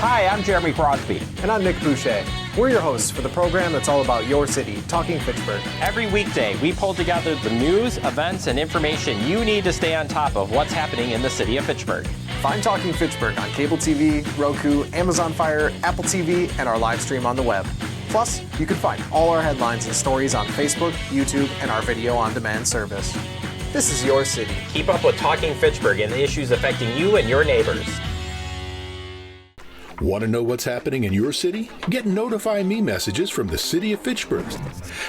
Hi, I'm Jeremy Crosby. And I'm Nick Boucher. We're your hosts for the program that's all about your city, Talking Fitchburg. Every weekday, we pull together the news, events, and information you need to stay on top of what's happening in the city of Fitchburg. Find Talking Fitchburg on cable TV, Roku, Amazon Fire, Apple TV, and our live stream on the web. Plus, you can find all our headlines and stories on Facebook, YouTube, and our video on demand service. This is your city. Keep up with Talking Fitchburg and the issues affecting you and your neighbors. Want to know what's happening in your city? Get Notify Me messages from the City of Fitchburg.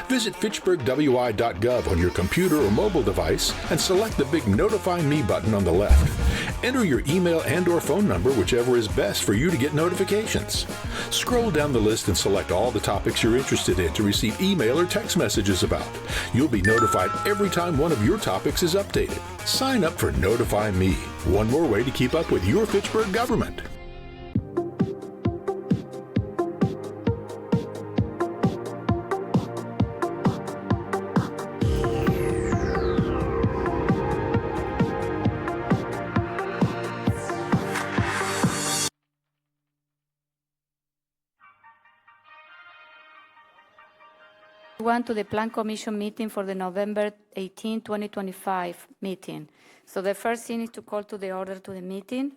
Visit fitchburgwi.gov on your computer or mobile device and select the big Notify Me button on the left. Enter your email and/or phone number, whichever is best for you to get notifications. Scroll down the list and select all the topics you're interested in to receive email or text messages about. You'll be notified every time one of your topics is updated. Sign up for Notify Me, one more way to keep up with your Fitchburg government. To the Plan Commission meeting for the November 18, 2025 meeting. So the first thing is to call to the order to the meeting.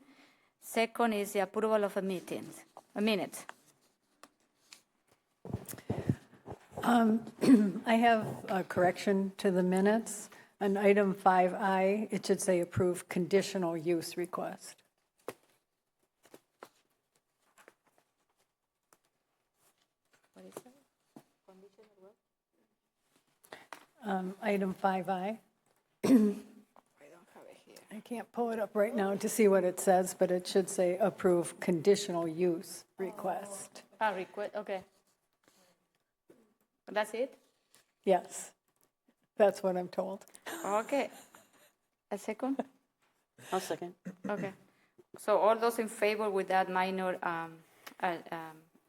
Second is the approval of a minute. I have a correction to the minutes. On item 5I, it should say approve conditional use request. Item 5I. I don't have it here. I can't pull it up right now to see what it says, but it should say approve conditional use request. Request, okay. That's it? Yes, that's what I'm told. Okay. A second? I'll second. Okay. So all those in favor with that minor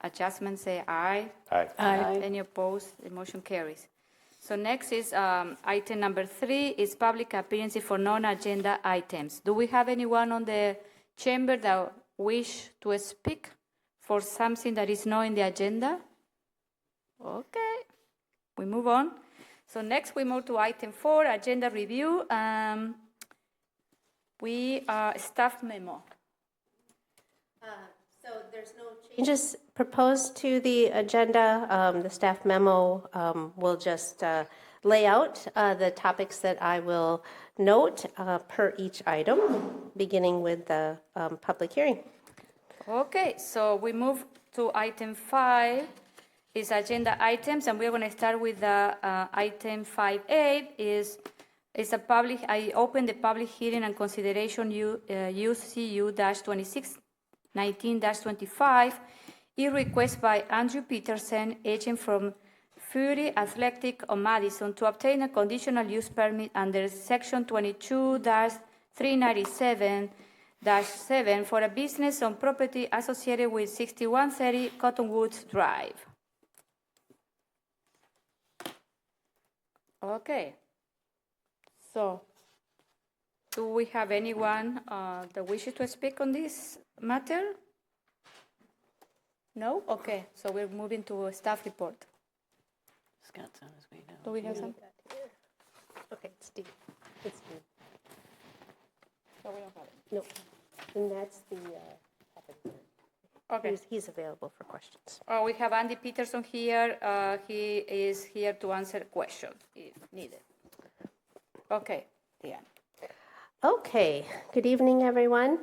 adjustment say aye. Aye. Aye. Any opposed? The motion carries. So next is item number 3 is public appearances for non-agenda items. Do we have anyone on the chamber that wish to speak for something that is not in the agenda? Okay, we move on. So next we move to item 4, agenda review. Staff memo. So there's no changes proposed to the agenda. The staff memo will just lay out the topics that I will note per each item, beginning with the public hearing. Okay, so we move to item 5, is agenda items, and we're going to start with the item 5A, is a public. I open the public hearing and consideration UCU-26 19-25, a request by Andrew Peterson, agent from Fury Athletic on Madison, to obtain a conditional use permit under Section 22-397-7 for a business on property associated with 6130 Cottonwoods Drive. Okay. So, do we have anyone that wishes to speak on this matter? No? Okay, so we're moving to a staff report. Scott's on his way down. Do we have some? Okay, Steve. It's Steve. No, we don't have it. No, and that's the topic. Okay. He's available for questions. We have Andy Peterson here. He is here to answer questions if needed. Okay, Diane. Okay, good evening, everyone.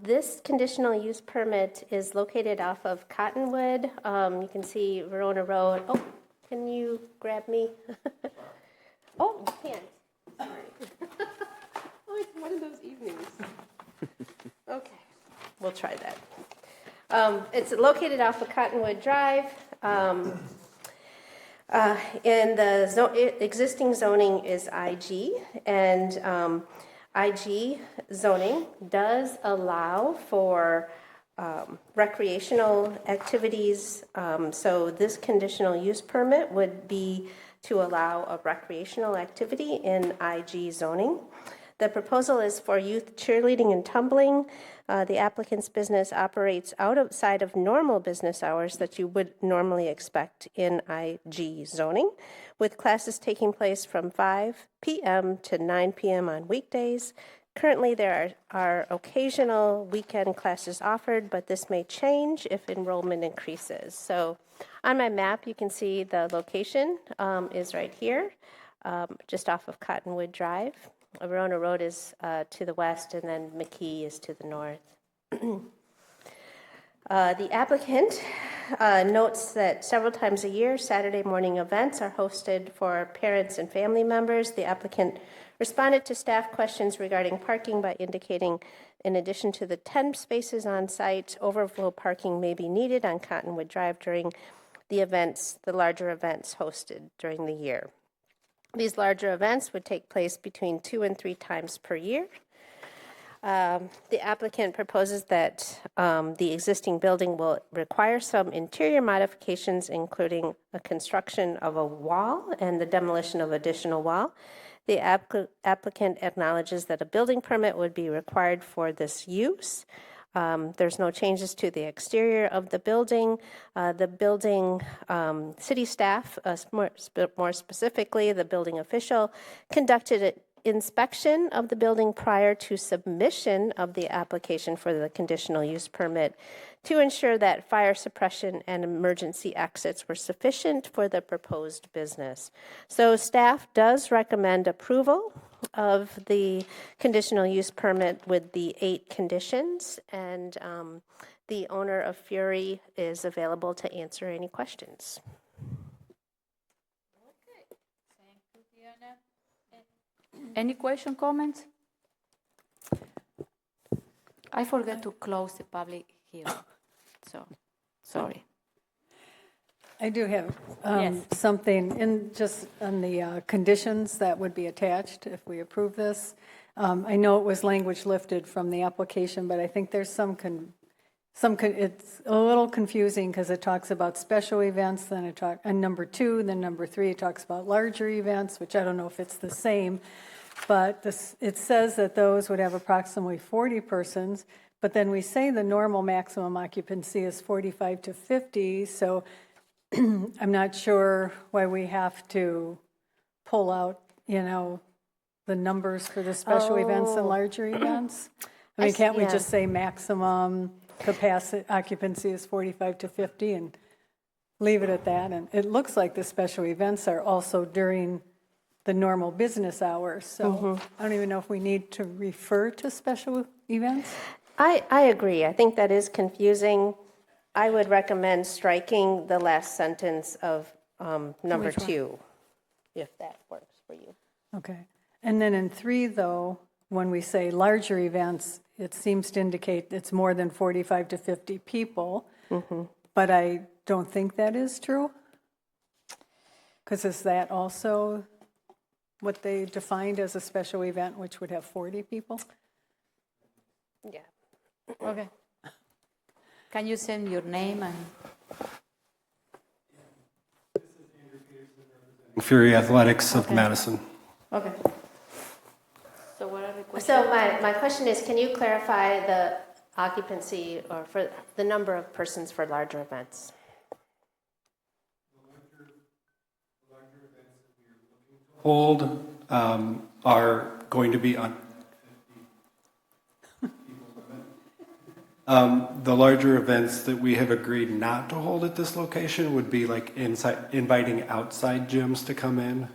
This conditional use permit is located off of Cottonwood. You can see Verona Road. Oh, can you grab me? Oh, you can't. Sorry. Oh, it's one of those evenings. Okay, we'll try that. It's located off of Cottonwood Drive. And the existing zoning is IG, and IG zoning does allow for recreational activities. So this conditional use permit would be to allow a recreational activity in IG zoning. The proposal is for youth cheerleading and tumbling. The applicant's business operates outside of normal business hours that you would normally expect in IG zoning, with classes taking place from 5 p.m. to 9 p.m. on weekdays. Currently, there are occasional weekend classes offered, but this may change if enrollment increases. So on my map, you can see the location is right here, just off of Cottonwood Drive. Verona Road is to the west, and then McKee is to the north. The applicant notes that several times a year, Saturday morning events are hosted for parents and family members. The applicant responded to staff questions regarding parking by indicating, in addition to the 10 spaces on site, overflow parking may be needed on Cottonwood Drive during the larger events hosted during the year. These larger events would take place between 2 and 3 times per year. The applicant proposes that the existing building will require some interior modifications, including a construction of a wall and the demolition of additional wall. The applicant acknowledges that a building permit would be required for this use. There's no changes to the exterior of the building. City staff, more specifically the building official, conducted an inspection of the building prior to submission of the application for the conditional use permit to ensure that fire suppression and emergency exits were sufficient for the proposed business. So staff does recommend approval of the conditional use permit with the 8 conditions, and the owner of Fury is available to answer any questions. Okay, thank you, Diana. Any question, comments? I forgot to close the public hearing, so sorry. I do have Yes. something in just on the conditions that would be attached if we approve this. I know it was language lifted from the application, but I think there's it's a little confusing because it talks about special events, then and number 2, then number 3 it talks about larger events, which I don't know if it's the same, but it says that those would have approximately 40 persons, but then we say the normal maximum occupancy is 45 to 50, so I'm not sure why we have to pull out, the numbers for the special events and larger events. I mean, can't we just say maximum capacity occupancy is 45 to 50 and leave it at that? And it looks like the special events are also during the normal business hours. So I don't even know if we need to refer to special events. I agree. I think that is confusing. I would recommend striking the last sentence of number 2, if that works for you. Okay. And then in 3, though, when we say larger events, it seems to indicate it's more than 45 to 50 people, but I don't think that is true. Because is that also what they defined as a special event, which would have 40 people? Yeah. Okay. Can you send your name and? Fury Athletics of Madison. Okay. So what are the questions? So my question is, can you clarify the occupancy or for the number of persons for larger events? The larger events that we are looking to hold are going to be on 50 people. The larger events that we have agreed not to hold at this location would be like inviting outside gyms to come in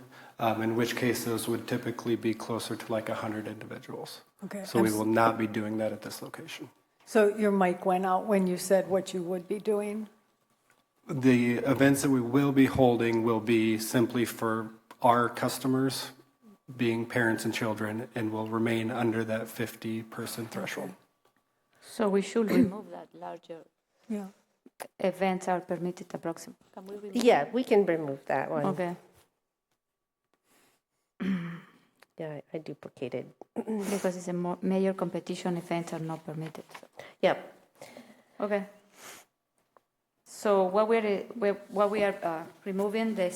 which case those would typically be closer to like 100 individuals. Okay. So we will not be doing that at this location. So your mic went out when you said what you would be doing? The events that we will be holding will be simply for our customers, being parents and children, and will remain under that 50-person threshold. So we should remove that larger Yeah. events are permitted approximately. Can we remove? Yeah, we can remove that one. Okay. Yeah, I duplicated. Because it's a major competition, events are not permitted. So. Yep. Okay. So what we are removing the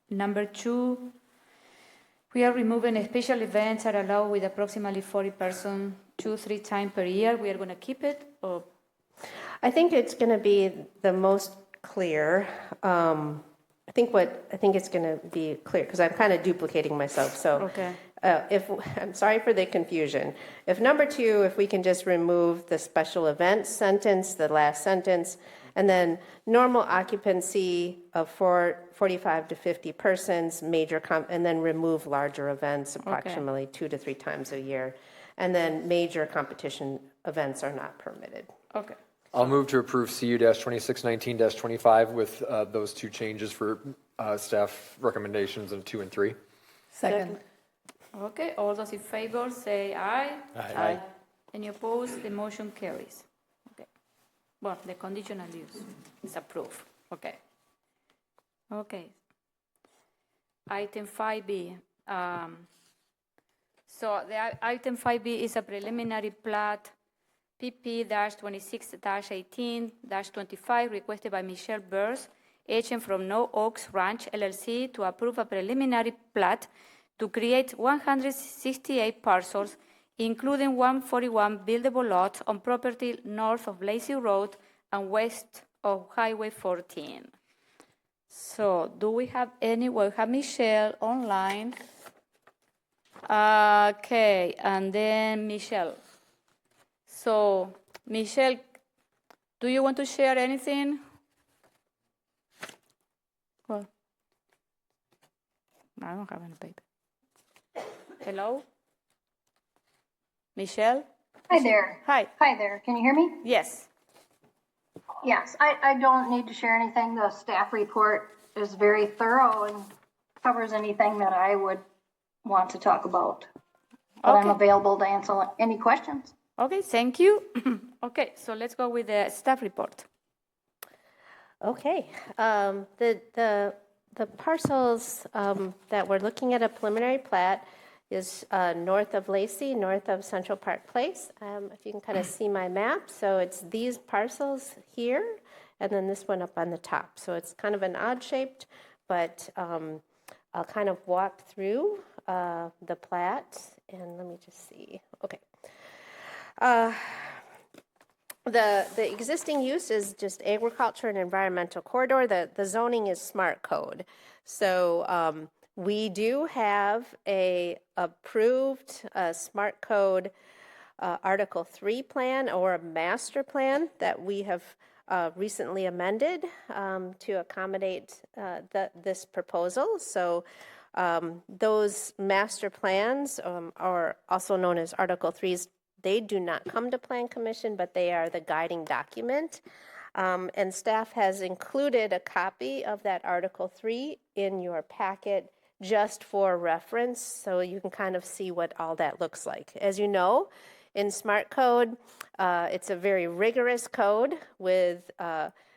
number 2 We are removing special events are allowed with approximately 40 persons 2-3 times per year. We are going to keep it, or I think it's going to be the most clear. I think it's going to be clear because I'm kind of duplicating myself. So okay. I'm sorry for the confusion. If number 2, if we can just remove the special events sentence, the last sentence, and then normal occupancy of 45 to 50 persons, and then remove larger events approximately 2 to 3 times a year. And then major competition events are not permitted. Okay. I'll move to approve CU-2016-25 with those 2 changes for staff recommendations of 2 and 3. Second. Okay, all those in favor say aye. Aye. Any opposed? The motion carries. Okay. Well, the conditional use is approved. Okay. Okay. Item 5B. So the item 5B is a preliminary plat PP-26-18-25 requested by Michelle Burrs, agent from No Oaks Ranch, LLC, to approve a preliminary plat to create 168 parcels, including 141 buildable lots on property north of Lacey Road and west of Highway 14. So do we have any? We have Michelle online. Okay, and then Michelle. So, Michelle, do you want to share anything? Well, I don't have any paper. Hello? Michelle? Hi there. Hi. Hi there. Can you hear me? Yes. Yes. I don't need to share anything. The staff report is very thorough and covers anything that I would want to talk about. But I'm available to answer any questions. Okay, thank you. Okay, so let's go with the staff report. Okay. The parcels that we're looking at a preliminary plat is north of Lacey, north of Central Park Place. If you can kind of see my map, so it's these parcels here, and then this one up on the top. So it's kind of an odd-shaped, but I'll kind of walk through the plat, and let me just see. Okay. The existing use is just agriculture and environmental corridor. The zoning is smart code. So we do have a approved smart code Article 3 plan or a master plan that we have recently amended to accommodate this proposal. So those master plans are also known as Article 3s. They do not come to Plan Commission, but they are the guiding document. And staff has included a copy of that Article 3 in your packet just for reference, so you can kind of see what all that looks like. As you know, in Smart Code, it's a very rigorous code with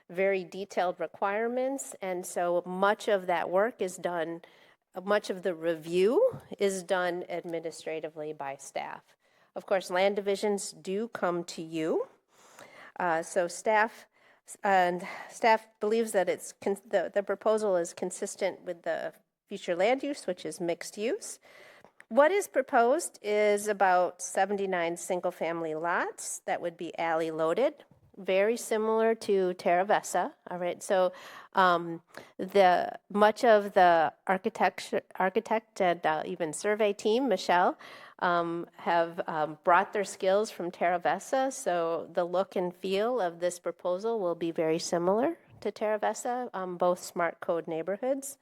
very detailed requirements, and so much of that work is done, much of the review is done administratively by staff. Of course, land divisions do come to you. So staff believes that the proposal is consistent with the future land use, which is mixed use. What is proposed is about 79 single-family lots that would be alley loaded, very similar to Terra Vesa. All right, so much of the architect and even survey team, Michelle, have brought their skills from Terra Vesa, so the look and feel of this proposal will be very similar to Terra Vesa, both smart code neighborhoods.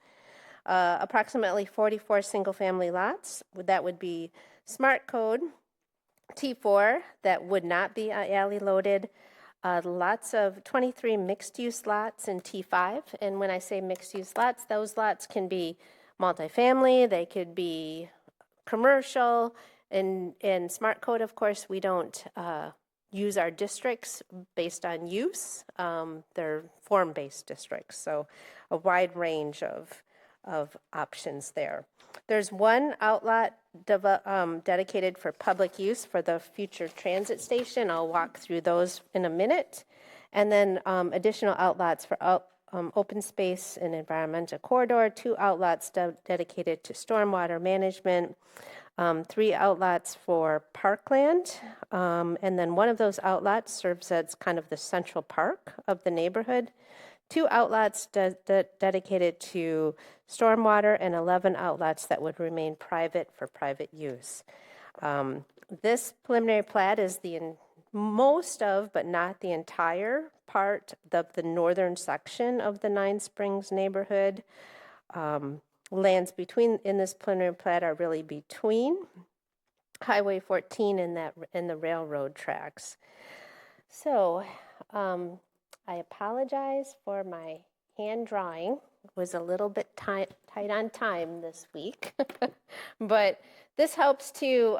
Approximately 44 single-family lots, that would be smart code, T4, that would not be alley loaded, lots of 23 mixed-use lots in T5, and when I say mixed-use lots, those lots can be multifamily, they could be commercial. In Smart Code, of course, we don't use our districts based on use. They're form-based districts, so a wide range of options there. There's one outlot dedicated for public use for the future transit station. I'll walk through those in a minute. And then additional outlots for open space and environmental corridor, 2 outlots dedicated to stormwater management, 3 outlots for parkland, and then one of those outlots serves as kind of the central park of the neighborhood, 2 outlots dedicated to stormwater, and 11 outlets that would remain private for private use. This preliminary plat is most of, but not the entire part of the northern section of the Nine Springs neighborhood. Lands in this preliminary plat are really between Highway 14 and the railroad tracks. So I apologize for my hand drawing. It was a little bit tight on time this week, but this helps to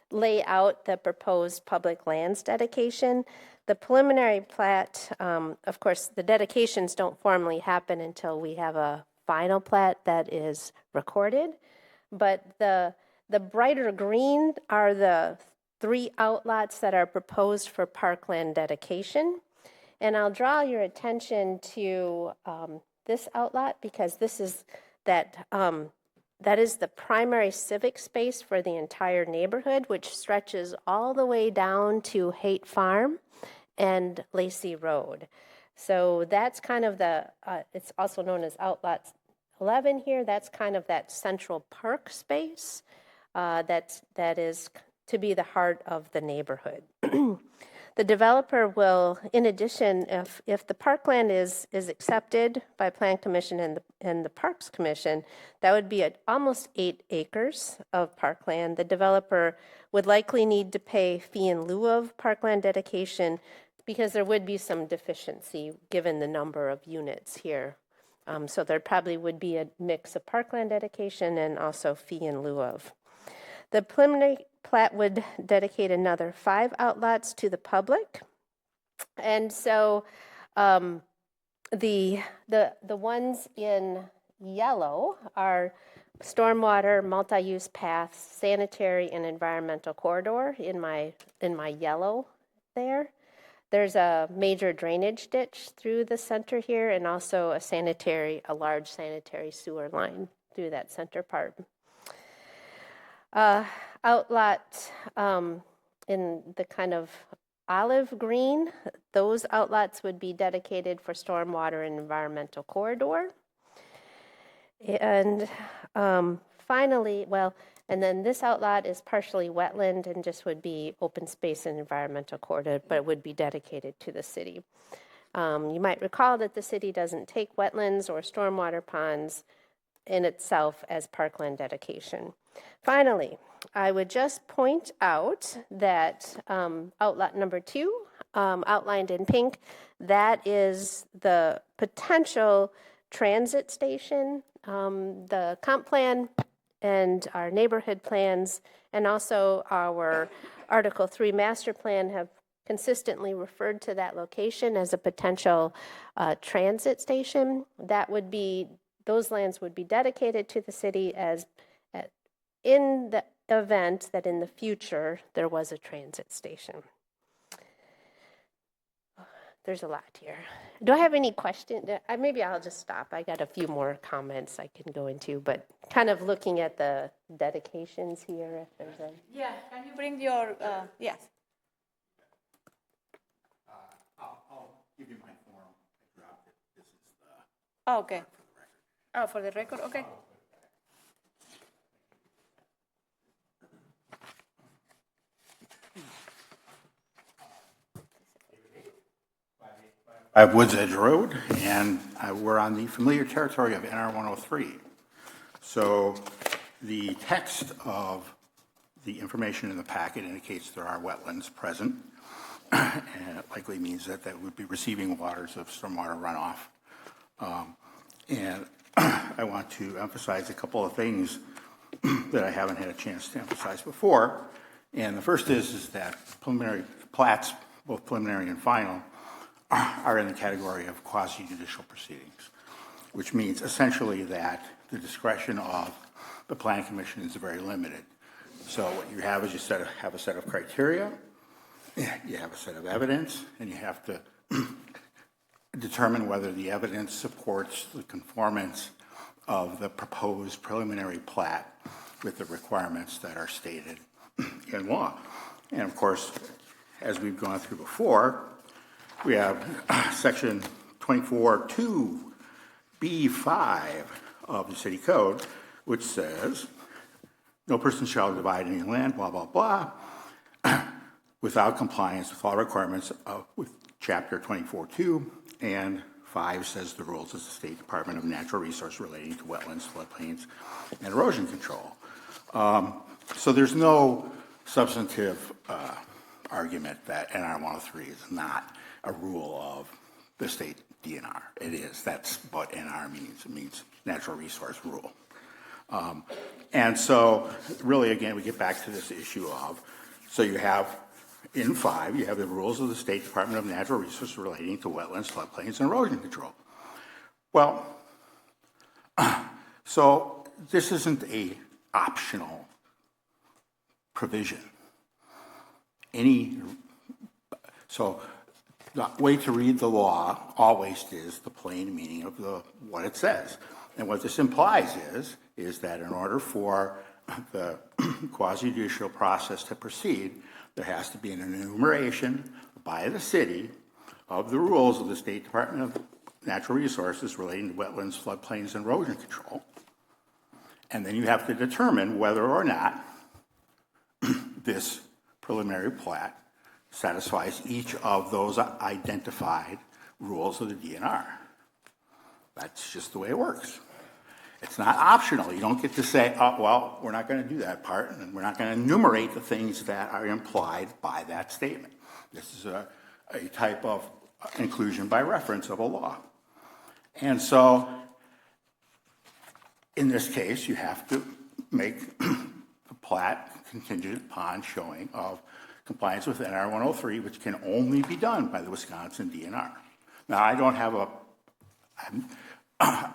lay out the proposed public lands dedication. The preliminary plat, of course, the dedications don't formally happen until we have a final plat that is recorded, but the brighter green are the 3 outlots that are proposed for parkland dedication. And I'll draw your attention to this outlot because this is that is the primary civic space for the entire neighborhood, which stretches all the way down to Haight Farm and Lacey Road. So that's kind of it's also known as Outlot 11 here. That's kind of that central park space that is to be the heart of the neighborhood. The developer will, in addition, if the parkland is accepted by Plan Commission and the Parks Commission, that would be at almost 8 acres of parkland. The developer would likely need to pay fee in lieu of parkland dedication because there would be some deficiency given the number of units here. So there probably would be a mix of parkland dedication and also fee in lieu of. The preliminary plat would dedicate another 5 outlots to the public. And so the ones in yellow are stormwater, multi-use paths, sanitary and environmental corridor in my yellow there. There's a major drainage ditch through the center here and also a large sanitary sewer line through that center part. Outlot in the kind of olive green, those outlots would be dedicated for stormwater and environmental corridor. And finally, and then this outlot is partially wetland and just would be open space and environmental corridor, but it would be dedicated to the city. You might recall that the city doesn't take wetlands or stormwater ponds in itself as parkland dedication. Finally, I would just point out that outlot number 2, outlined in pink, that is the potential transit station. The comp plan and our neighborhood plans and also our Article 3 master plan have consistently referred to that location as a potential transit station. Those lands would be dedicated to the city in the event that in the future there was a transit station. There's a lot here. Do I have any questions? Maybe I'll just stop. I got a few more comments I can go into, but kind of looking at the dedications here. If there's a... Yeah, can you bring your, yes. I'll give you my form. I dropped it. This is the... Oh, okay. For the record, okay. Woods Edge Road, and we're on the familiar territory of NR 103. So the text of the information in the packet indicates there are wetlands present, and it likely means that would be receiving waters of stormwater runoff. And I want to emphasize a couple of things that I haven't had a chance to emphasize before. And the first is that preliminary plats, both preliminary and final, are in the category of quasi-judicial proceedings, which means essentially that the discretion of the Planning Commission is very limited. So what you have is you have a set of criteria, you have a set of evidence, and you have to determine whether the evidence supports the conformance of the proposed preliminary plat with the requirements that are stated in law. And of course, as we've gone through before, we have section 24(2)(b)(5) of the city code, which says, no person shall divide any land, blah, blah, blah, without compliance with all requirements with chapter 24(2), and 5 says the rules of the State Department of Natural Resources relating to wetlands, floodplains, and erosion control. So there's no substantive argument that NR 103 is not a rule of the state DNR. It is. That's what NR means. It means natural resource rule. And so really, again, we get back to this issue of, so you have, in 5, you have the rules of the State Department of Natural Resources relating to wetlands, floodplains, and erosion control. Well, so this isn't a optional provision. So the way to read the law always is the plain meaning of what it says. And what this implies is that in order for the quasi-judicial process to proceed, there has to be an enumeration by the city of the rules of the State Department of Natural Resources relating to wetlands, floodplains, and erosion control. And then you have to determine whether or not this preliminary plat satisfies each of those identified rules of the DNR. That's just the way it works. It's not optional. You don't get to say, oh, well, we're not going to do that part, and we're not going to enumerate the things that are implied by that statement. This is a type of inclusion by reference of a law. And so, in this case, you have to make the plat contingent upon showing of compliance with NR 103, which can only be done by the Wisconsin DNR. Now, I don't have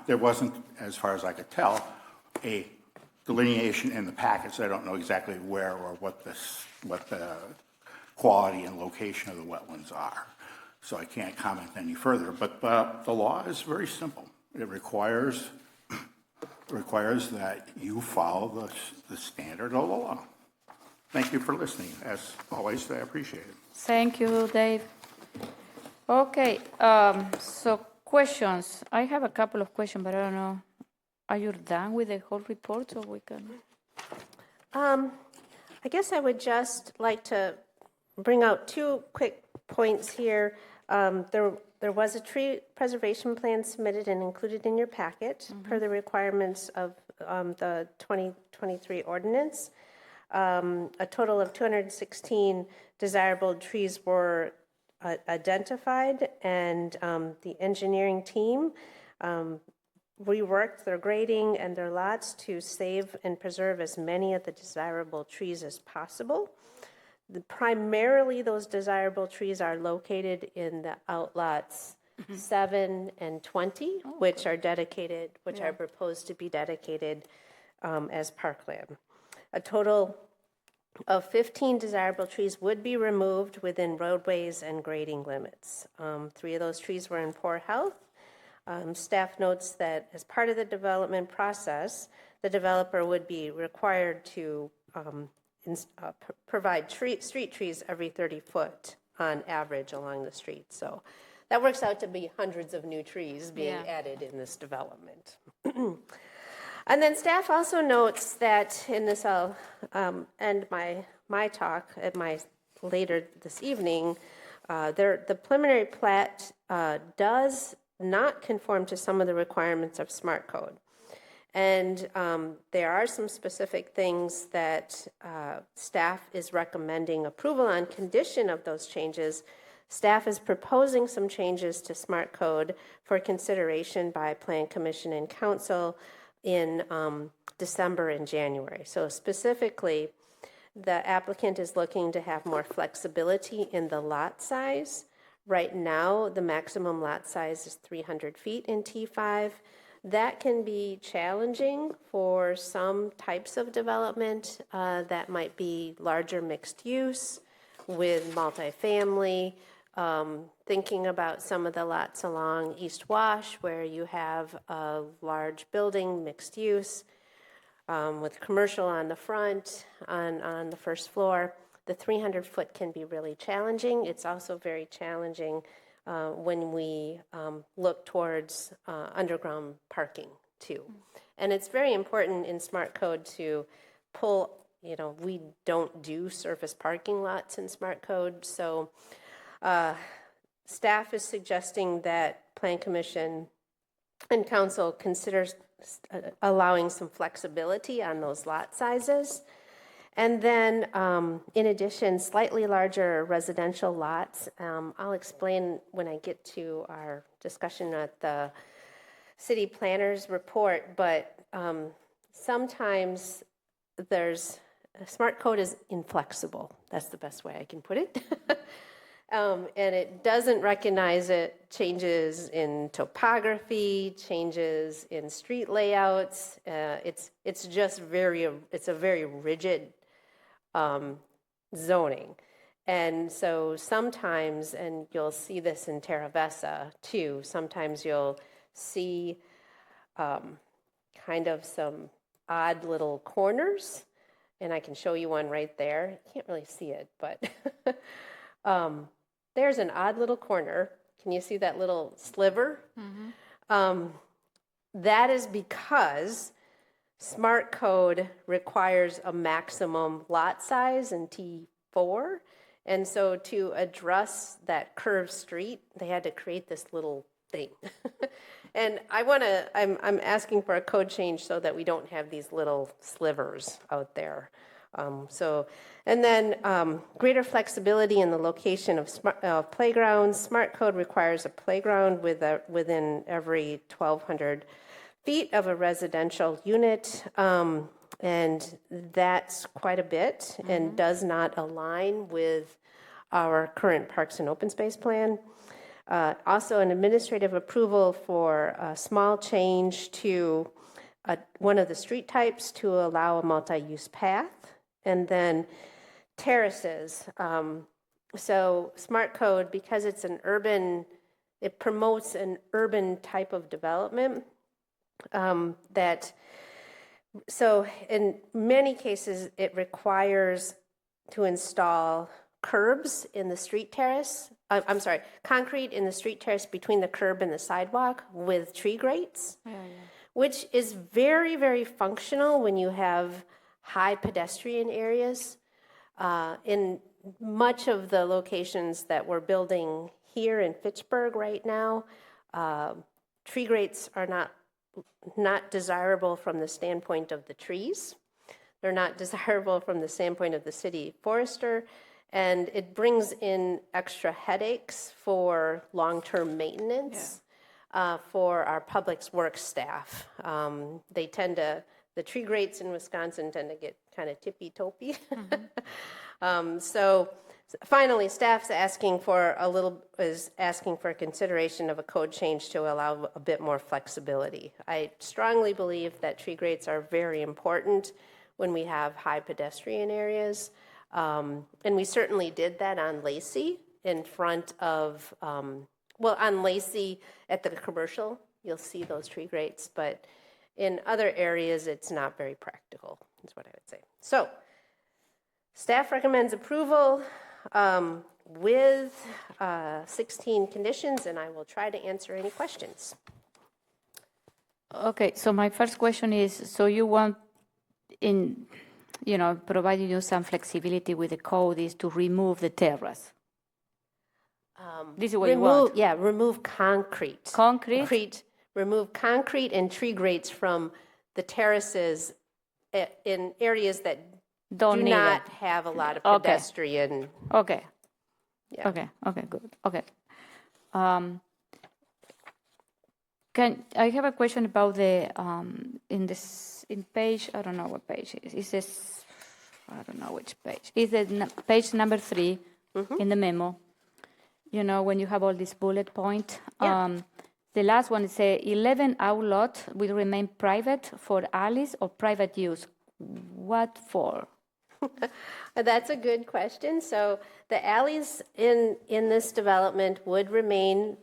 there wasn't, as far as I could tell, a delineation in the packet, so I don't know exactly where or what the quality and location of the wetlands are. So I can't comment any further, but the law is very simple. It requires that you follow the standard of the law. Thank you for listening. As always, I appreciate it. Thank you, Dave. Okay, so questions. I have a couple of questions, but I don't know. Are you done with the whole report, or we can? I guess I would just like to bring out 2 quick points here. There was a tree preservation plan submitted and included in your packet per the requirements of the 2023 ordinance. A total of 216 desirable trees were identified, and the engineering team reworked their grading and their lots to save and preserve as many of the desirable trees as possible. Primarily, those desirable trees are located in the outlots 7 and 20, which are dedicated, which are proposed to be dedicated as parkland. A total of 15 desirable trees would be removed within roadways and grading limits. 3 of those trees were in poor health. Staff notes that as part of the development process, the developer would be required to provide street trees every 30 foot on average along the street. So that works out to be hundreds of new trees being added in this development. And then staff also notes that in this, I'll end my talk at my later this evening, the preliminary plat does not conform to some of the requirements of SMART code. And there are some specific things that staff is recommending approval on condition of those changes. Staff is proposing some changes to SMART code for consideration by Plan Commission and Council in December and January. So specifically, the applicant is looking to have more flexibility in the lot size. Right now, the maximum lot size is 300 feet in T5. That can be challenging for some types of development that might be larger mixed use with multifamily, Thinking about some of the lots along East Wash where you have a large building, mixed use, with commercial on the front, on the first floor, the 300-foot can be really challenging. It's also very challenging when we look towards underground parking too. And it's very important in Smart Code to pull, we don't do surface parking lots in Smart Code, so staff is suggesting that Plan Commission and Council considers allowing some flexibility on those lot sizes. And then, in addition, slightly larger residential lots. I'll explain when I get to our discussion at the city planner's report, but sometimes Smart Code is inflexible. That's the best way I can put it. And it doesn't recognize changes in topography, changes in street layouts. It's just it's a very rigid zoning. And so sometimes, and you'll see this in Terra Vesa too, sometimes you'll see kind of some odd little corners, and I can show you one right there. You can't really see it, but there's an odd little corner. Can you see that little sliver? Mm-hmm. That is because Smart Code requires a maximum lot size in T4. And so to address that curved street, they had to create this little thing. And I'm asking for a code change so that we don't have these little slivers out there. And then greater flexibility in the location of playgrounds. Smart Code requires a playground within every 1,200 feet of a residential unit, and that's quite a bit and does not align with our current Parks and Open Space Plan. Also, an administrative approval for a small change to one of the street types to allow a multi-use path. And then terraces. So Smart Code, because it's it promotes an urban type of development so in many cases, it requires to install curbs in the street terrace. Concrete in the street terrace between the curb and the sidewalk with tree grates, which is very, very functional when you have high pedestrian areas. In much of the locations that we're building here in Fitchburg right now, tree grates are not desirable from the standpoint of the trees. They're not desirable from the standpoint of the city forester, and it brings in extra headaches for long-term maintenance for our public works staff. The tree grates in Wisconsin tend to get kind of tippy-toppy. So finally, staff's asking for a consideration of a code change to allow a bit more flexibility. I strongly believe that tree grates are very important when we have high pedestrian areas. And we certainly did that on Lacey in front of, on Lacey at the commercial, you'll see those tree grates, but in other areas, it's not very practical, is what I would say. So, staff recommends approval with 16 conditions, and I will try to answer any questions. Okay, so my first question is, so you want, providing you some flexibility with the code is to remove the terrace? This is what you want? Yeah, remove concrete. Concrete? Remove concrete and tree grates from the terraces in areas that do not have a lot of pedestrian. Okay. Yeah. Okay, good. Okay. I have a question about the in page, I don't know what page it is. It says, I don't know which page. It's page number 3 in the memo. When you have all these bullet points. The last one says 11 outlet will remain private for alleys or private use. What for? That's a good question. So the alleys in this development would remain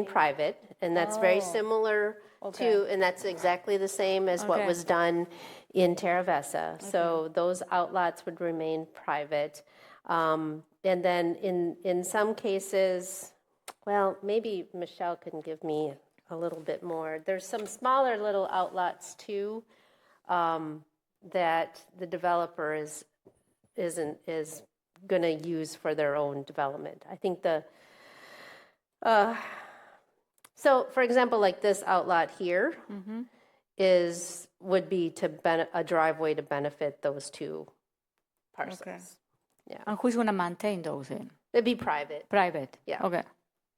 private, and that's very similar to, and that's exactly the same as what was done in Terra Vesa. So those outlots would remain private. And then in some cases, well, maybe Michelle can give me a little bit more. There's some smaller little outlots too, that the developer is going to use for their own development. I think so for example, like this outlot here would be a driveway to benefit those two parcels. Okay. Yeah. And who's going to maintain those then? It'd be private. Private? Yeah. Okay.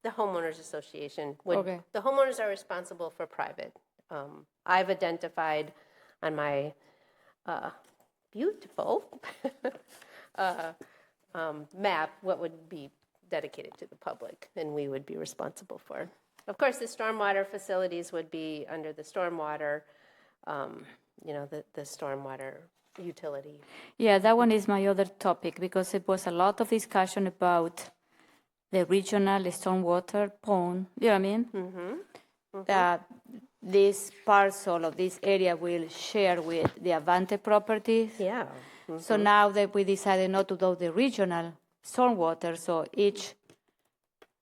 The homeowners association would. Okay. The homeowners are responsible for private. I've identified on my beautiful map what would be dedicated to the public, and we would be responsible for. Of course, the stormwater facilities would be under the stormwater, the stormwater utility. Yeah, that one is my other topic because it was a lot of discussion about the regional stormwater pond. You know what I mean? That this parcel of this area will share with the Avante properties. Yeah. So now that we decided not to do the regional stormwater, so each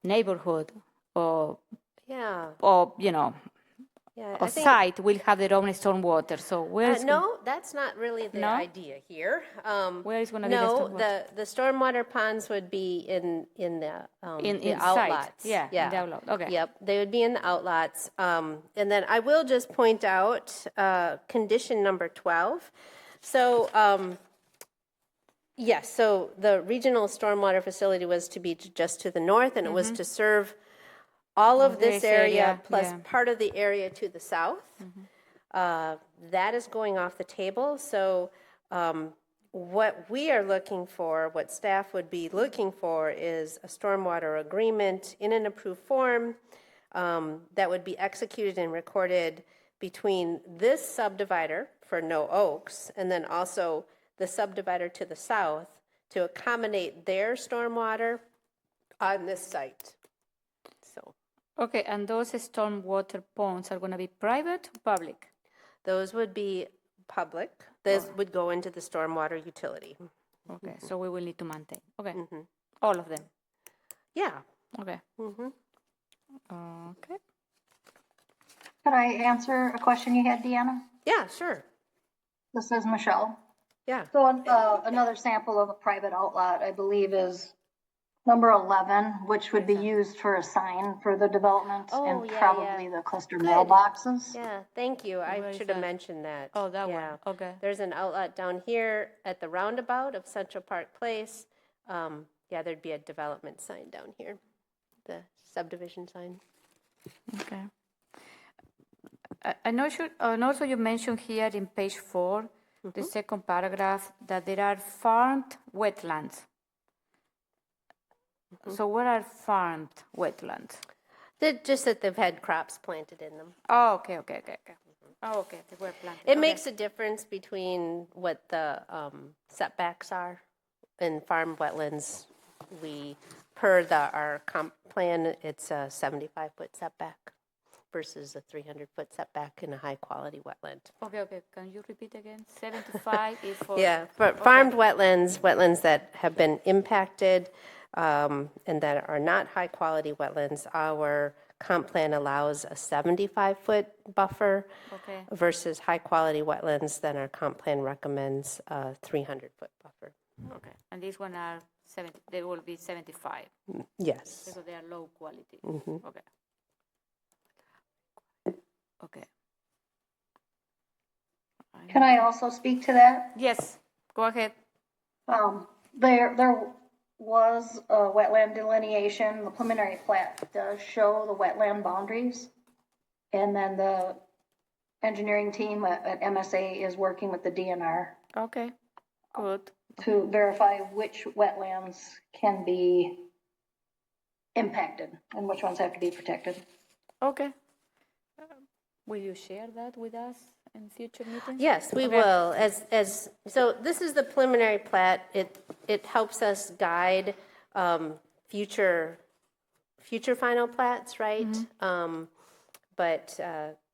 neighborhood or site will have their own stormwater. So where's no, that's not really the idea here. Where is going to be the stormwater? the stormwater ponds would be in the in outlots. Yeah, in the outlet. Okay. Yep, they would be in the outlots. And then I will just point out condition number 12. So yes, so the regional stormwater facility was to be just to the north, and it was to serve all of this area plus part of the area to the south. That is going off the table. So what we are looking for, what staff would be looking for, is a stormwater agreement in an approved form that would be executed and recorded between this subdivider for No Oaks and then also the subdivider to the south to accommodate their stormwater on this site. So. Okay, and those stormwater ponds are going to be private or public? Those would be public. Those would go into the stormwater utility. Okay, so we will need to maintain. Okay, all of them? Yeah. Okay. Okay. Could I answer a question you had, Deanna? Yeah, sure. This is Michelle. Yeah. So another sample of a private outlot, I believe, is number 11, which would be used for a sign for the development and probably the cluster mailboxes. Yeah, thank you. I should have mentioned that. Oh, that one. Okay. There's an outlet down here at the roundabout of Central Park Place. There'd be a development sign down here, the subdivision sign. Okay. And also you mentioned here in page 4, the second paragraph, that there are farmed wetlands. So what are farmed wetlands? Just that they've had crops planted in them. Oh, okay. Oh, okay, they were planted. It makes a difference between what the setbacks are. In farmed wetlands, per our comp plan, it's a 75-foot setback versus a 300-foot setback in a high-quality wetland. Okay. Can you repeat again? 75 is for... Yeah, for farmed wetlands that have been impacted and that are not high-quality wetlands, our comp plan allows a 75-foot buffer versus high-quality wetlands, then our comp plan recommends a 300-foot buffer. Okay, and these one are 70, they will be 75? Yes. Because they are low quality. Okay. Can I also speak to that? Yes, go ahead. There was a wetland delineation. The preliminary plat does show the wetland boundaries. And then the engineering team at MSA is working with the DNR. Okay, good. To verify which wetlands can be impacted and which ones have to be protected. Okay. Will you share that with us in future meetings? Yes, we Okay. will. So this is the preliminary plat. It helps us guide future final plats, right? But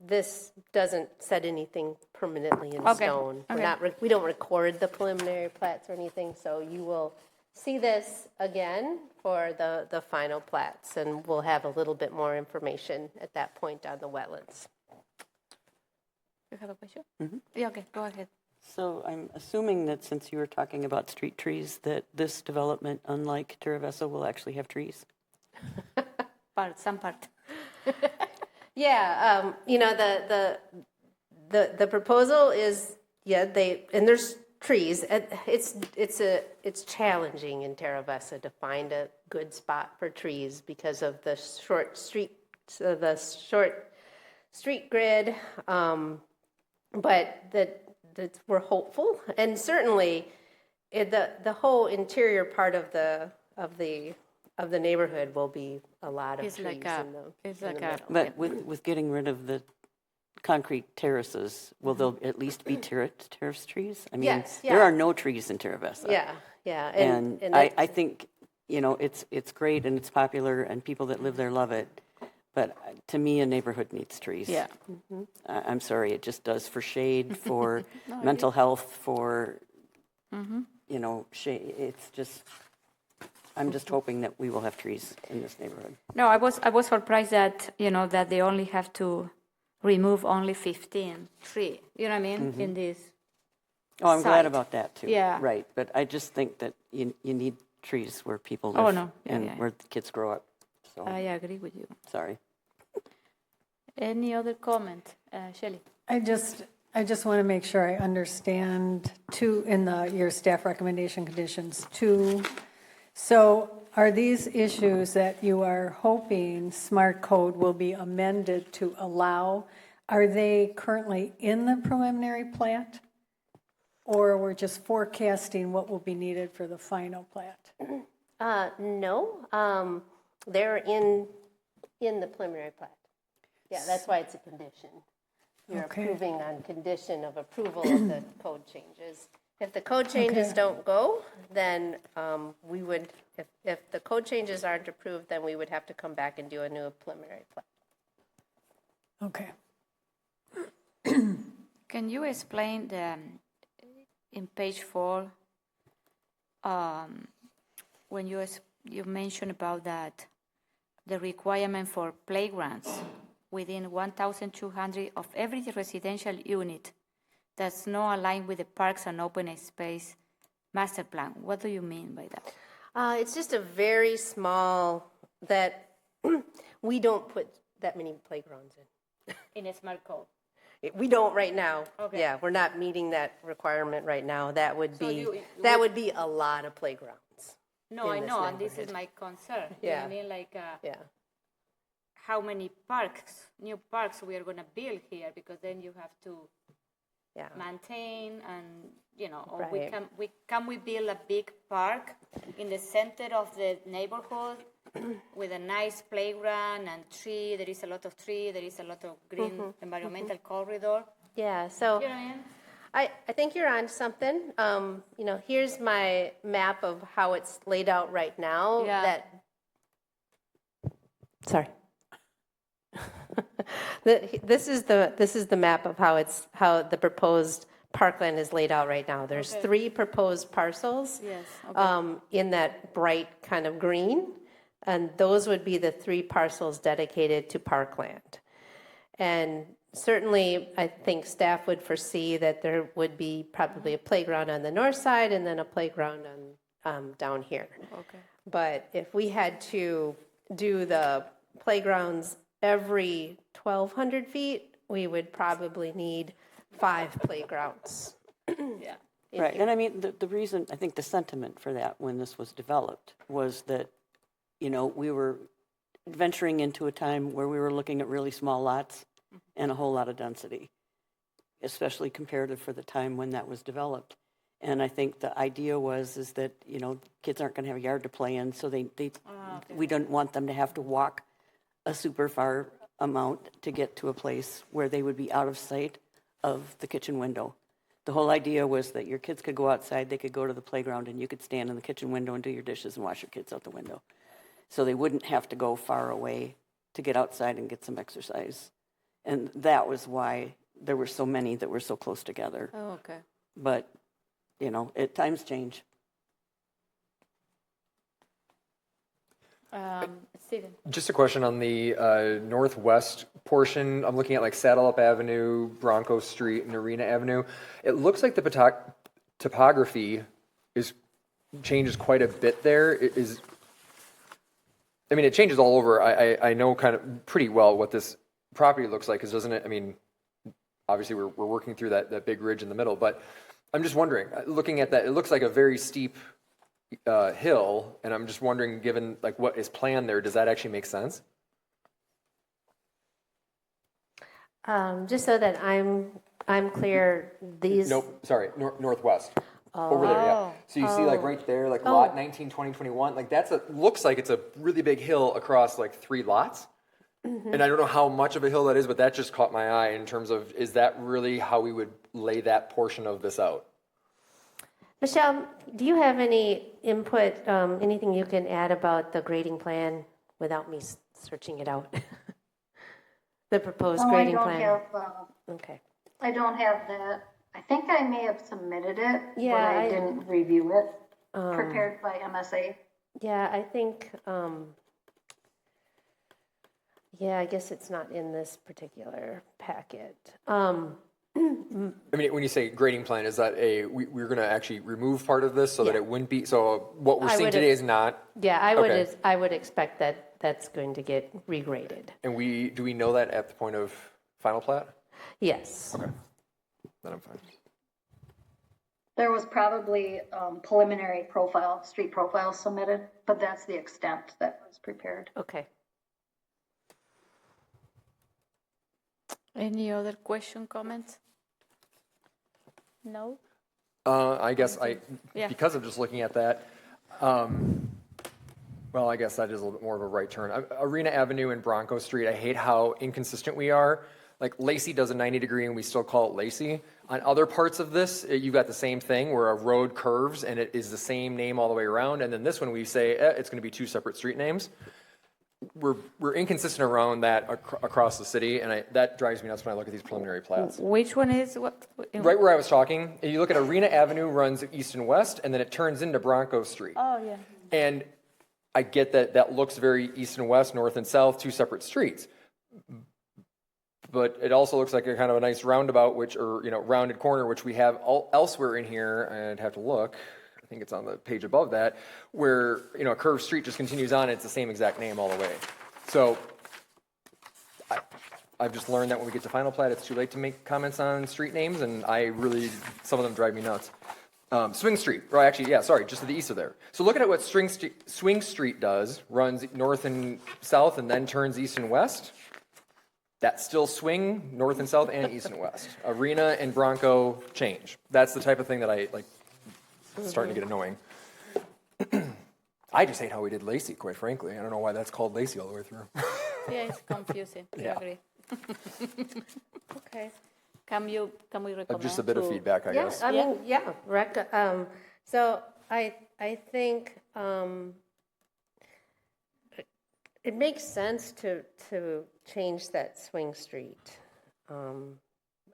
this doesn't set anything permanently in Okay. stone. Okay. We don't record the preliminary plats or anything, so you will see this again for the final plats, and we'll have a little bit more information at that point on the wetlands. You have a question? Yeah, okay, go ahead. So I'm assuming that since you were talking about street trees, that this development, unlike Terravesa, will actually have trees? Some part. Yeah, the proposal is, and there's trees. It's challenging in Terravesa to find a good spot for trees because of the short street grid. But that we're hopeful, and certainly the whole interior part of the neighborhood will be a lot of trees in the middle. But with getting rid of the concrete terraces, will there at least be terrace trees? I mean, Yes, there yeah. are no trees in Terravesa. Yeah. And I think, it's great and it's popular and people that live there love it. But to me, a neighborhood needs trees. Yeah. I'm sorry, it just does for shade, for mental health, for, shade. It's just, I'm just hoping that we will have trees in this neighborhood. No, I was surprised that, that they only have to remove only 15 trees, you know what I mean, in this Oh, I'm glad site. about that too. Yeah. Right, but I just think that you need trees where people live. Oh, no. Yeah, and yeah. where the kids grow up. So, I agree with you. sorry. Any other comment? Shelley? I just want to make sure I understand your staff recommendation conditions 2. So are these issues that you are hoping Smart Code will be amended to allow, are they currently in the preliminary plat? Or we're just forecasting what will be needed for the final plat? No, they're in the preliminary plat. Yeah, that's why it's a condition. You're Okay. approving on condition of approval of the code changes. If the code changes don't go, then we would, if the code changes aren't approved, then we would have to come back and do a new preliminary plat. Okay. Can you explain in page 4, when you mentioned about that, the requirement for playgrounds within 1,200 of every residential unit that's not aligned with the parks and open space master plan. What do you mean by that? It's just a very small, that we don't put that many playgrounds in. In a smart code. We don't right now. Okay. Yeah, we're not meeting that requirement right now. That would So be you- would be a lot of playgrounds. No, I in this know, and this is neighborhood. my concern. Yeah. You know what I mean? Like, Yeah. how many new parks we are going to build here, because then you have to Yeah. maintain and, or Right. can we build a big park in the center of the neighborhood with a nice playground and tree? There is a lot of tree, there is a lot of green environmental corridor. Yeah. So You know what I mean? I think you're on something. Here's my map of how it's laid out right now. Yeah. Sorry. This is the map of how the proposed parkland is laid out right now. There's 3 proposed parcels. Yes, okay. In that bright kind of green, and those would be the 3 parcels dedicated to parkland. And certainly, I think staff would foresee that there would be probably a playground on the north side and then a playground on down here. Okay. But if we had to do the playgrounds every 1,200 feet, we would probably need 5 playgrounds. Yeah. Right, and I mean, the reason, I think the sentiment for that when this was developed was that, we were venturing into a time where we were looking at really small lots and a whole lot of density, especially comparative for the time when that was developed. And I think the idea is that, kids aren't going to have a yard to play in, so we don't want them to have to walk a super far amount to get to a place where they would be out of sight of the kitchen window. The whole idea was that your kids could go outside, they could go to the playground, and you could stand in the kitchen window and do your dishes and wash your kids out the window. So they wouldn't have to go far away to get outside and get some exercise. And that was why there were so many that were so close together. Oh, okay. But, times change. Steven. Just a question on the northwest portion. I'm looking at like Saddle Up Avenue, Bronco Street, and Arena Avenue. It looks like the topography changes quite a bit there. It changes all over. I know kind of pretty well what this property looks like, because doesn't it? I mean, obviously we're working through that big ridge in the middle, but I'm just wondering, looking at that, it looks like a very steep hill, and I'm just wondering, given like what is planned there, does that actually make sense? Just so that I'm clear, these. Nope, sorry, northwest. Over there, yeah. So you see like right there, like lot 19, 20, 21, like looks like it's a really big hill across like 3 lots. Mm-hmm. And I don't know how much of a hill that is, but that just caught my eye in terms of, is that really how we would lay that portion of this out? Michelle, do you have any input, anything you can add about the grading plan without me searching it out? The proposed grading plan? Okay. I don't have that. I think I may have submitted it, Yeah, but I didn't review it. Prepared by MSA. Yeah, I think, I guess it's not in this particular packet. I mean, when you say grading plan, is that we're going to actually remove part of this so that it wouldn't be, so what we're seeing today is not? Yeah, I would expect that that's going to get regraded. And do we know that at the point of final plat? Yes. Okay, then I'm fine. There was probably preliminary street profile submitted, but that's the extent that was prepared. Okay. Any other question, comments? No? I guess Yeah. because of just looking at that, well, I guess that is a little bit more of a right turn. Arena Avenue and Bronco Street, I hate how inconsistent we are. Like Lacey does a 90-degree and we still call it Lacey. On other parts of this, you've got the same thing where a road curves and it is the same name all the way around. And then this one we say it's going to be 2 separate street names. We're inconsistent around that across the city, and that drives me nuts when I look at these preliminary plats. Which one is what? Right where I was talking, you look at Arena Avenue runs east and west, and then it turns into Bronco Street. Oh, yeah. And I get that looks very east and west, north and south, 2 separate streets. But it also looks like a kind of a nice roundabout, rounded corner, which we have elsewhere in here. I'd have to look. I think it's on the page above that, where a curved street just continues on. It's the same exact name all the way. So I've just learned that when we get to final plat, it's too late to make comments on street names, and some of them drive me nuts. Swing Street, or actually, just to the east of there. So look at what Swing Street does, runs north and south, and then turns east and west. That's still swing, north and south, and east and west. Arena and Bronco change. That's the type of thing that I like. Starting to get annoying. I just hate how we did Lacey, quite frankly. I don't know why that's called Lacey all the way through. Yeah, it's confusing. I agree. Okay. Can we recommend? Just a bit of feedback, I guess. So I think it makes sense to change that Swing Street,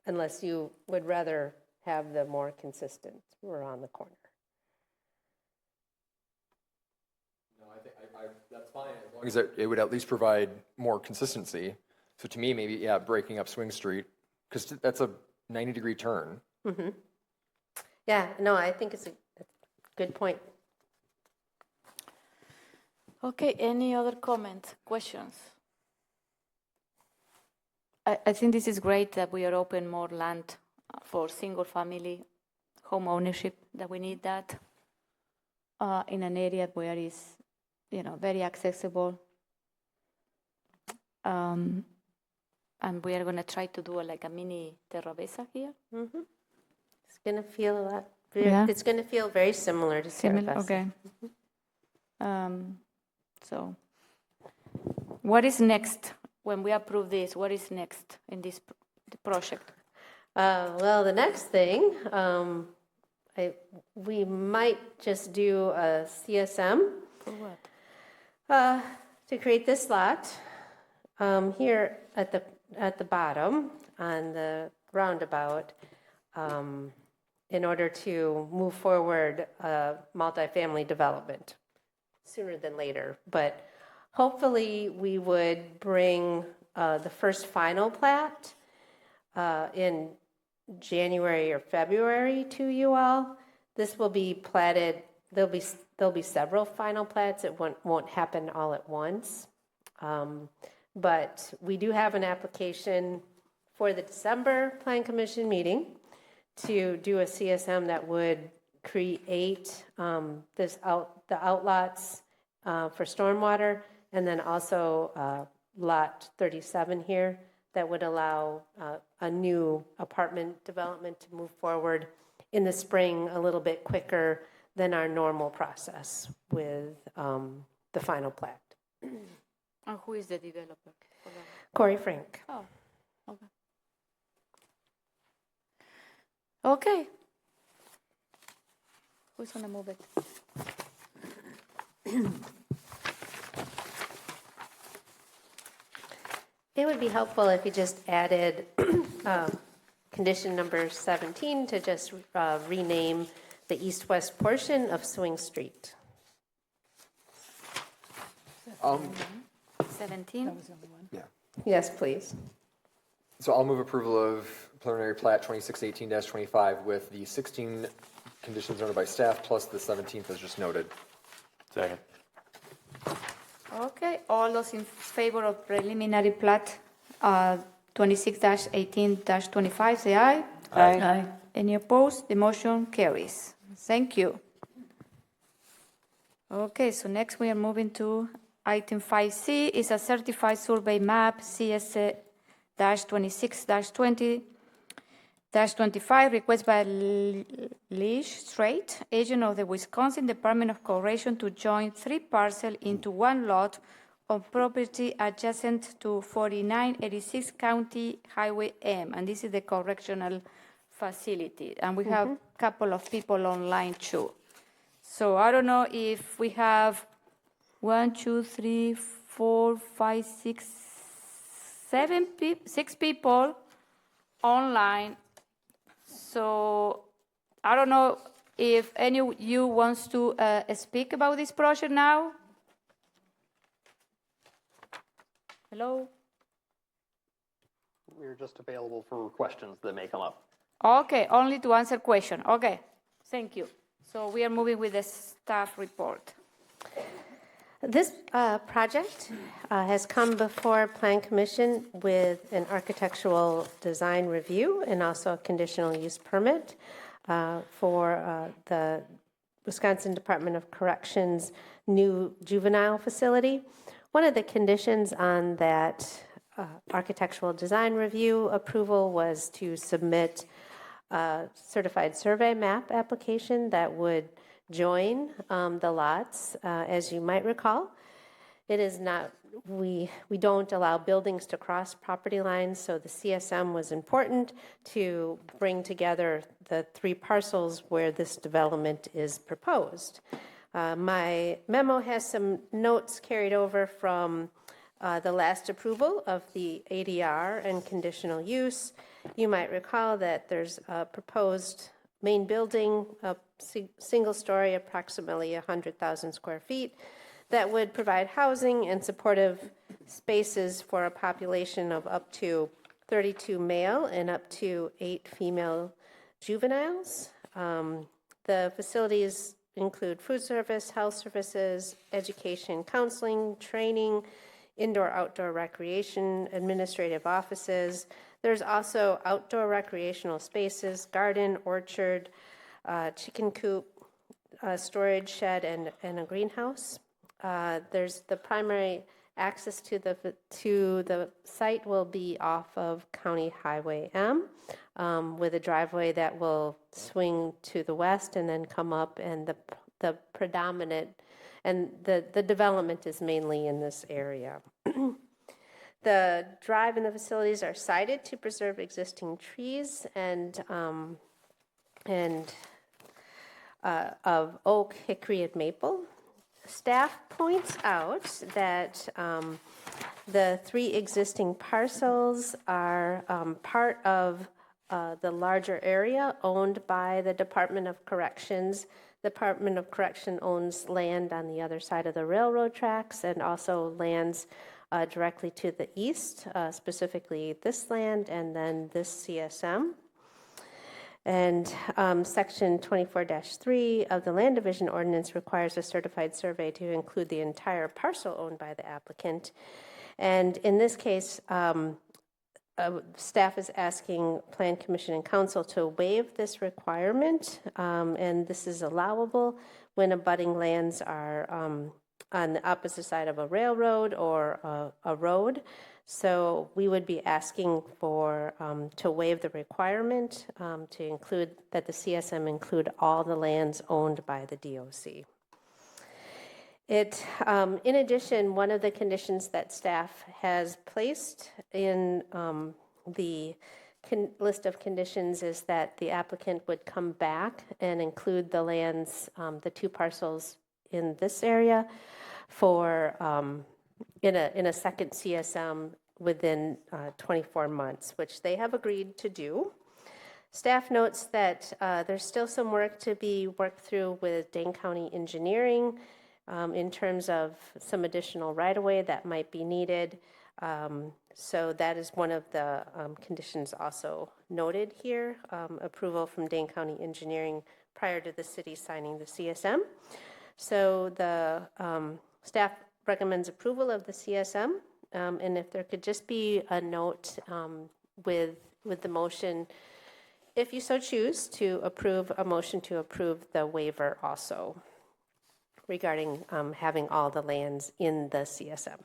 unless you would rather have the more consistent around the corner. No, I think that's fine, as long as it would at least provide more consistency. So to me, maybe, breaking up Swing Street, because that's a 90-degree turn. Mm-hmm. Yeah, no, I think it's a good point. Okay, any other comments, questions? I think this is great that we are open more land for single-family home ownership, that we need that in an area where it's, very accessible. And we are going to try to do like a mini Terravesa here. Mm-hmm. It's going to feel a lot. It's going to feel very similar to Terravesa. Okay. So, what is next when we approve this, what is next in this project? Well, the next thing, we might just do a CSM. For what? To create this lot, here at the bottom on the roundabout, in order to move forward multifamily development sooner than later. But hopefully we would bring the first final plat in January or February to you all. This will be platted. There'll be several final plats. It won't happen all at once. But we do have an application for the December Plan Commission meeting to do a CSM that would create the outlots for stormwater, and then also lot 37 here that would allow a new apartment development to move forward in the spring a little bit quicker than our normal process with the final plat. And who is the developer? Corey Frank. Oh, okay. Okay. Who's gonna move it? It would be helpful if you just added condition number 17 to just rename the east-west portion of Swing Street. 17? Yeah. Yes, please. So I'll move approval of preliminary plat 2618-25 with the 16 conditions noted by staff plus the 17th as just noted. Second. Okay, all those in favor of preliminary plat 26-18-25, say aye. Aye. Any opposed? The motion carries. Thank you. Okay, so next we are moving to item 5C, is a certified survey map, CS-26-20-25, request by Leash Strait, agent of the Wisconsin Department of Corporation, to join 3 parcels into 1 lot on property adjacent to 4986 County Highway M, and this is the correctional facility. And we have a couple of people online too. So I don't know if we have 1, 2, 3, 4, 5, 6, 7 people, 6 people online. So I don't know if any of you wants to speak about this project now. Hello? We're just available for questions that may come up. Okay, only to answer question. Okay, thank you. So we are moving with the staff report. This project has come before Plan Commission with an architectural design review and also a conditional use permit for the Wisconsin Department of Corrections new juvenile facility. One of the conditions on that architectural design review approval was to submit a certified survey map application that would join the lots. As you might recall, it is not, we don't allow buildings to cross property lines, so the CSM was important to bring together the 3 parcels where this development is proposed. My memo has some notes carried over from the last approval of the ADR and conditional use. You might recall that there's a proposed main building, a single story, approximately 100,000 square feet, that would provide housing and supportive spaces for a population of up to 32 male and up to 8 female juveniles. The facilities include food service, health services, education, counseling, training, indoor-outdoor recreation, administrative offices. There's also outdoor recreational spaces, garden, orchard, chicken coop, storage shed, and a greenhouse. There's the primary access to the site will be off of County Highway M, with a driveway that will swing to the west and then come up, and the predominant and the development is mainly in this area. The drive and the facilities are sited to preserve existing trees and of oak, hickory, and maple. Staff points out that the 3 existing parcels are part of the larger area owned by the Department of Corrections. The Department of Correction owns land on the other side of the railroad tracks and also lands directly to the east, specifically this land and then this CSM. And Section 24-3 of the Land Division Ordinance requires a certified survey to include the entire parcel owned by the applicant. And in this case, staff is asking Plan Commission and Council to waive this requirement, and this is allowable when abutting lands are on the opposite side of a railroad or a road. So we would be asking for to waive the requirement to include that the CSM include all the lands owned by the DOC. In addition, one of the conditions that staff has placed in the list of conditions is that the applicant would come back and include the lands, the 2 parcels in this area for in a second CSM within 24 months, which they have agreed to do. Staff notes that there's still some work to be worked through with Dane County Engineering in terms of some additional right-of-way that might be needed. So that is one of the conditions also noted here, approval from Dane County Engineering prior to the city signing the CSM. So the staff recommends approval of the CSM, and if there could just be a note with the motion, if you so choose, to approve a motion to approve the waiver also regarding having all the lands in the CSM.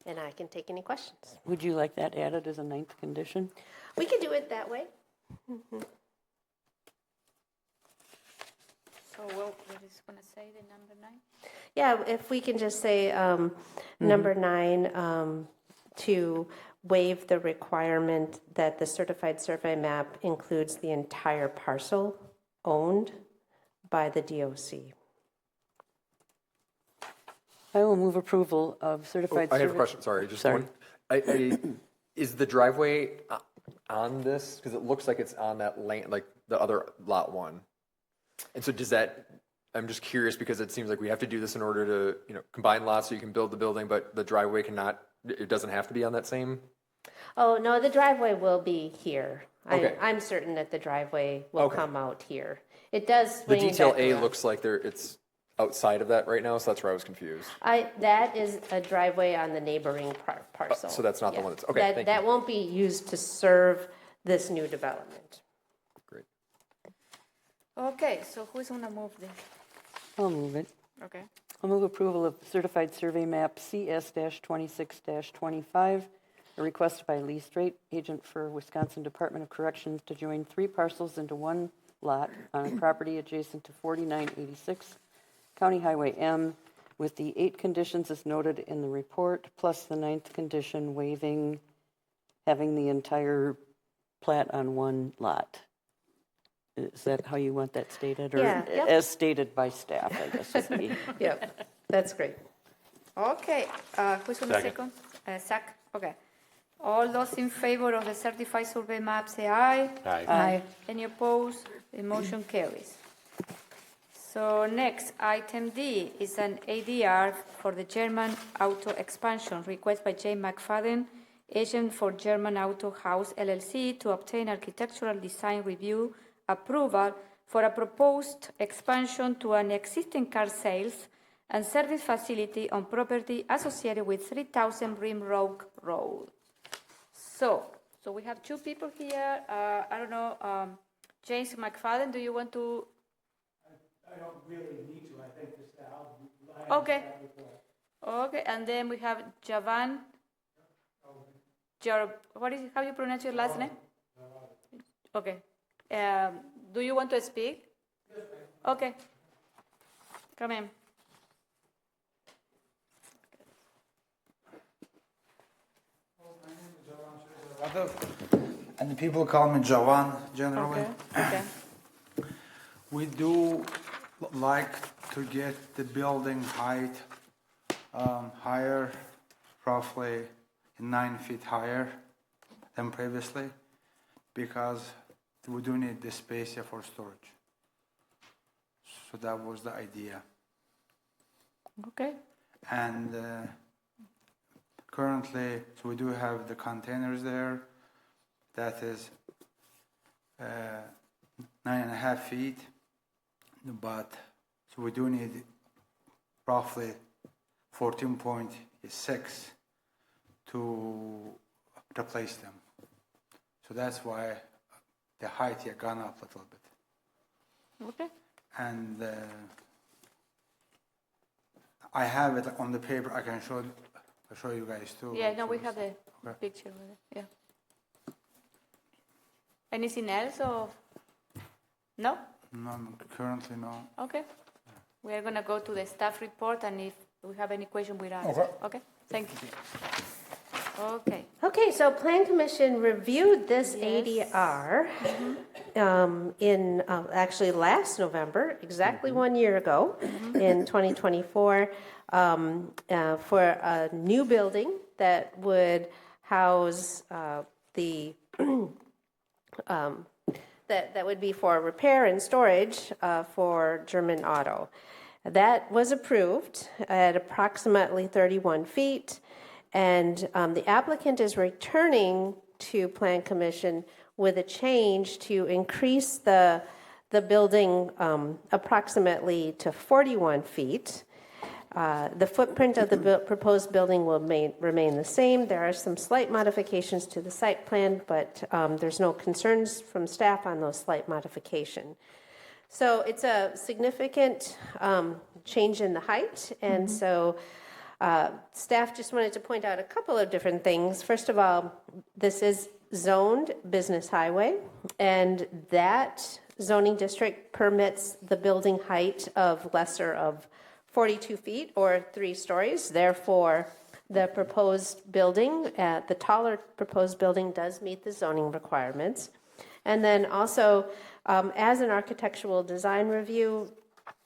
And I can take any questions. Would you like that added as a 9th condition? We could do it that way. Mm-hmm. So we're just going to say the number 9? Yeah, if we can just say number 9 to waive the requirement that the certified survey map includes the entire parcel owned by the DOC. I will move approval of certified survey. I have a question, sorry, just one. Is the driveway on this? Because it looks like it's on that lane, like the other lot 1. And so does that, I'm just curious because it seems like we have to do this in order to, combine lots so you can build the building, but the driveway cannot, it doesn't have to be on that same? Oh, no, the driveway will be here. Okay. I'm certain that the driveway will come out here. It does swing The detail back A around. looks like it's outside of that right now, so that's where I was confused. That is a driveway on the neighboring parcel. So that's not the one that's, okay, thank you. That won't be used to serve this new development. Great. Okay, so who's going to move this? I'll move it. Okay. I'll move approval of certified survey map CS-26-25, a request by Lee Strait, agent for Wisconsin Department of Corrections, to join 3 parcels into 1 lot on a property adjacent to 4986 County Highway M, with the 8 conditions as noted in the report, plus the 9th condition waiving having the entire plat on 1 lot. Is that how you want that stated? Or Yeah, yep. as stated by staff, I guess would be. Yep, that's great. Okay, who's going to second? Zach, okay. All those in favor of the certified survey map say aye. Aye. Any opposed? The motion carries. So next, item D is an ADR for the German Auto expansion, request by J. McFadden, agent for German Auto House LLC, to obtain architectural design review approval for a proposed expansion to an existing car sales and service facility on property associated with 3000 Rimrock Road. So we have 2 people here. I don't know, James McFadden, do you want to? I don't really need to. I think the staff. Okay. Okay, and then we have Javan. What is it? How do you pronounce your last name? Okay. Do you want to speak? Okay. Come in. And the people call me Javan generally. Okay. We do like to get the building height higher, roughly 9 feet higher than previously, because we do need the space here for storage. So that was the idea. Okay. And currently, so we do have the containers there. That is 9.5 feet, but so we do need roughly 14.6 to replace them. So that's why the height here gone up a little bit. Okay. And I have it on the paper. I can show you guys too. Yeah, no, we have the picture with it. Yeah. Anything else or no? No, currently no. Okay. We are going to go to the staff report, and if we have any question, we'll ask. Okay. Okay. Thank you. Okay. Okay, so Plan Commission reviewed this ADR in actually last November, exactly 1 year ago, in 2024, for a new building that would house that would be for repair and storage for German Auto. That was approved at approximately 31 feet. And the applicant is returning to Plan Commission with a change to increase the building approximately to 41 feet. The footprint of the proposed building will remain the same. There are some slight modifications to the site plan, but there's no concerns from staff on those slight modifications. So it's a significant change in the height, and so staff just wanted to point out a couple of different things. First of all, this is zoned business highway, and that zoning district permits the building height of lesser of 42 feet or 3 stories. Therefore, the proposed building, the taller proposed building does meet the zoning requirements. And then also, as an architectural design review,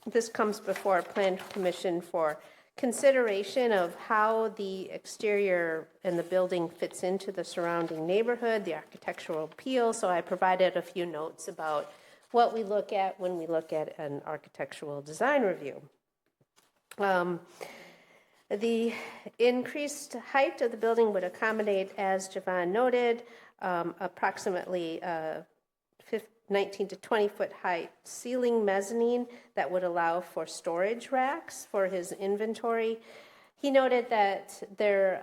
this comes before Plan Commission for consideration of how the exterior and the building fits into the surrounding neighborhood, the architectural appeal. So I provided a few notes about what we look at when we look at an architectural design review. The increased height of the building would accommodate, as Javan noted, approximately 19 to 20 foot height ceiling mezzanine that would allow for storage racks for his inventory. He noted that there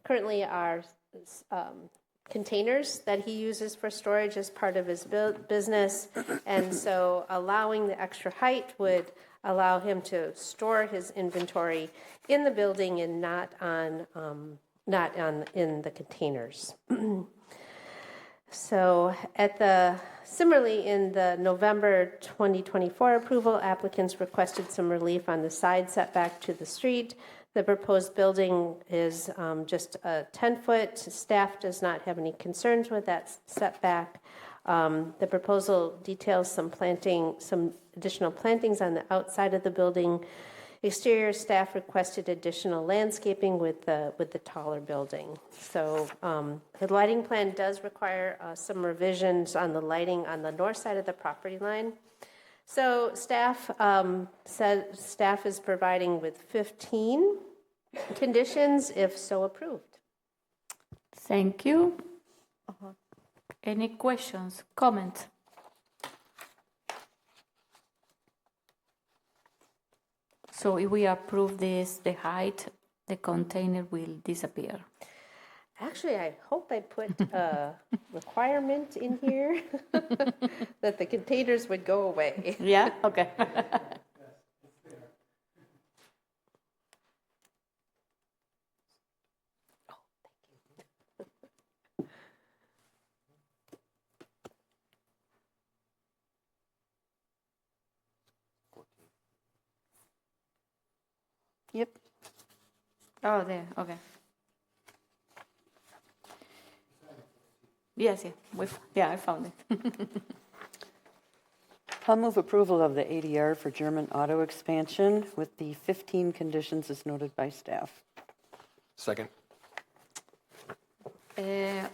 currently are containers that he uses for storage as part of his business, and so allowing the extra height would allow him to store his inventory in the building and not in the containers. So similarly, in the November 2024 approval, applicants requested some relief on the side setback to the street. The proposed building is just a 10-foot. Staff does not have any concerns with that setback. The proposal details some additional plantings on the outside of the building. Exterior staff requested additional landscaping with the taller building. So the lighting plan does require some revisions on the lighting on the north side of the property line. So staff staff is providing with 15 conditions if so approved. Thank you. Any questions, comments? So if we approve this, the height, the container will disappear. Actually, I hope I put a requirement in here that the containers would go away. Yeah? Okay. Yep. Oh, there. Okay. Yes, I found it. I'll move approval of the ADR for German auto expansion with the 15 conditions as noted by staff. Second.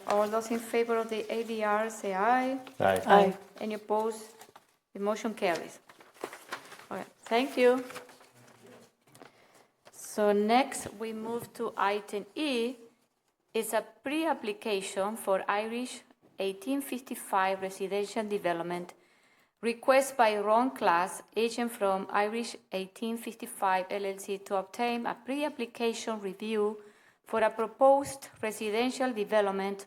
All those in favor of the ADR, say aye. Aye. Aye. Any opposed? The motion carries. Okay, thank you. So next, we move to item E. It's a pre-application for Irish 1855 residential development request by Ron Class, agent from Irish 1855 LLC, to obtain a pre-application review for a proposed residential development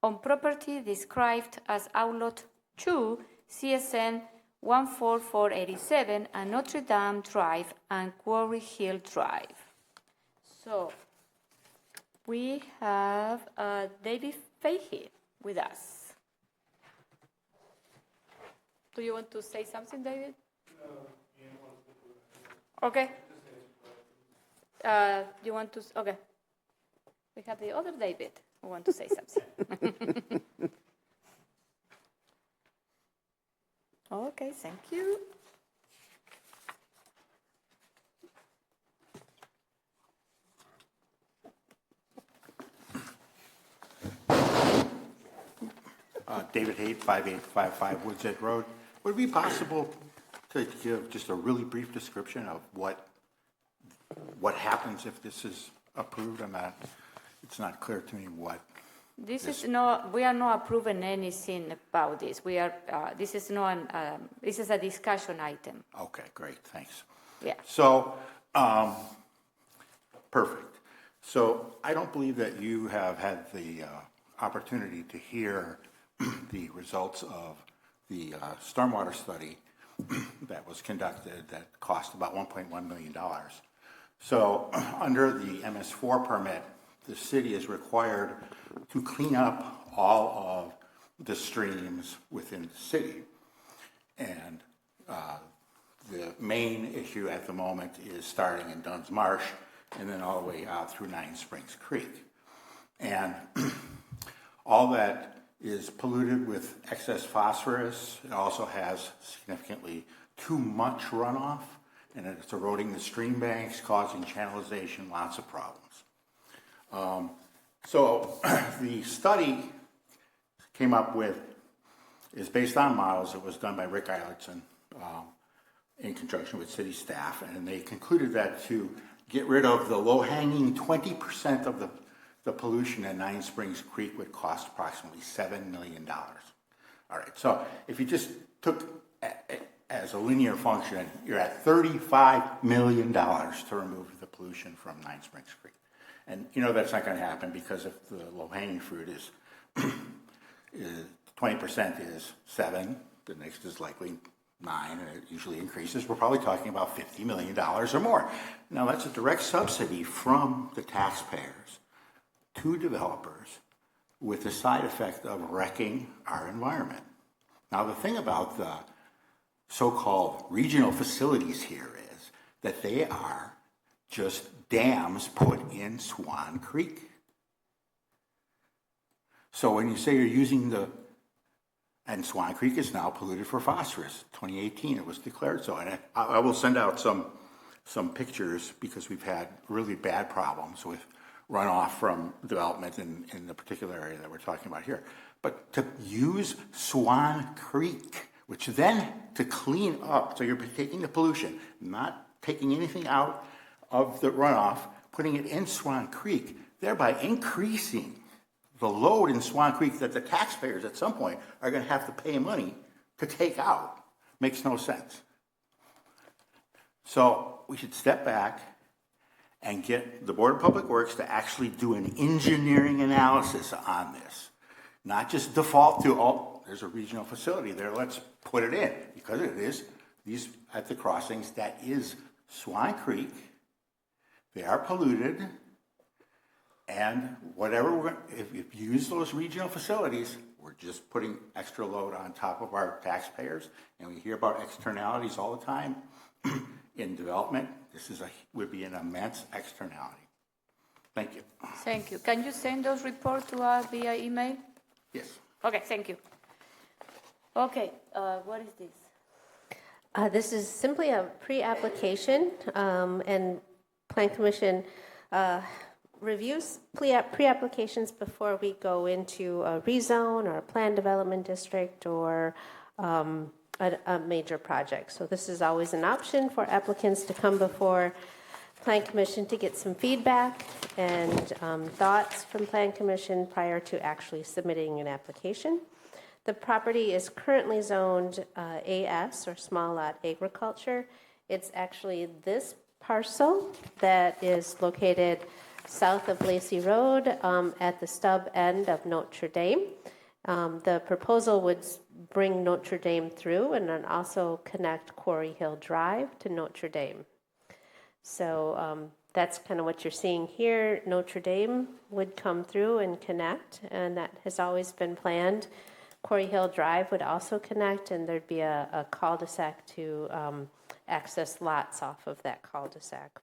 on property described as Outlot 2, CSN 14487, and Notre Dame Drive and Quarry Hill Drive. So we have David Fahey with us. Do you want to say something, David? No. Okay. You want to? Okay. We have the other David who want to say something. Okay, thank you. David Haight, 5855 Woods Edge Road. Would it be possible to give just a really brief description of what happens if this is approved? It's not clear to me what. We are not approving anything about this. We are. This is a discussion item. Okay, great, thanks. Yeah. So, perfect. So I don't believe that you have had the opportunity to hear the results of the stormwater study that was conducted that cost about $1.1 million. So under the MS4 permit, the city is required to clean up all of the streams within the city. And the main issue at the moment is starting in Dunn's Marsh and then all the way out through Nine Springs Creek. And all that is polluted with excess phosphorus. It also has significantly too much runoff, and it's eroding the stream banks, causing channelization, lots of problems. So the study came up with, is based on models that was done by Rick Eilertson in conjunction with city staff, and they concluded that to get rid of the low-hanging 20% of the pollution in Nine Springs Creek would cost approximately $7 million. All right, so if you just took as a linear function, you're at $35 million to remove the pollution from Nine Springs Creek. And you know that's not going to happen because if the low-hanging fruit is 20% is 7, the next is likely 9, and it usually increases. We're probably talking about $50 million or more. Now that's a direct subsidy from the taxpayers to developers with the side effect of wrecking our environment. Now the thing about the so-called regional facilities here is that they are just dams put in Swan Creek. So when you say you're using and Swan Creek is now polluted for phosphorus. 2018 it was declared so. And I will send out some pictures because we've had really bad problems with runoff from development in the particular area that we're talking about here. But to use Swan Creek, which then to clean up, so you're taking the pollution, not taking anything out of the runoff, putting it in Swan Creek, thereby increasing the load in Swan Creek that the taxpayers at some point are going to have to pay money to take out. Makes no sense. So we should step back and get the Board of Public Works to actually do an engineering analysis on this. Not just default to, oh, there's a regional facility there, let's put it in. Because it is, these at the crossings, that is Swan Creek. They are polluted. And whatever, if you use those regional facilities, we're just putting extra load on top of our taxpayers. And we hear about externalities all the time in development. This would be an immense externality. Thank you. Thank you. Can you send those reports to us via email? Yes. Okay, thank you. Okay, what is this? This is simply a pre-application, and Plan Commission reviews pre-applications before we go into a rezone or a plan development district or a major project. So this is always an option for applicants to come before Plan Commission to get some feedback and thoughts from Plan Commission prior to actually submitting an application. The property is currently zoned AS, or small lot agriculture. It's actually this parcel that is located south of Lacey Road at the stub end of Notre Dame. The proposal would bring Notre Dame through and then also connect Quarry Hill Drive to Notre Dame. So that's kind of what you're seeing here. Notre Dame would come through and connect, and that has always been planned. Quarry Hill Drive would also connect, and there'd be a cul-de-sac to access lots off of that cul-de-sac.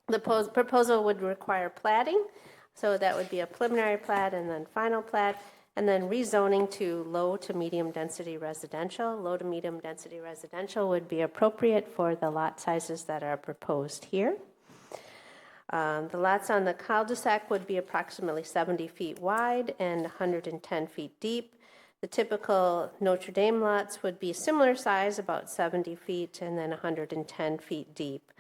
The proposal would require platting, so that would be a preliminary plat and then final plat, and then rezoning to low to medium density residential. Low to medium density residential would be appropriate for the lot sizes that are proposed here. The lots on the cul-de-sac would be approximately 70 feet wide and 110 feet deep. The typical Notre Dame lots would be similar size, about 70 feet and then 110 feet deep.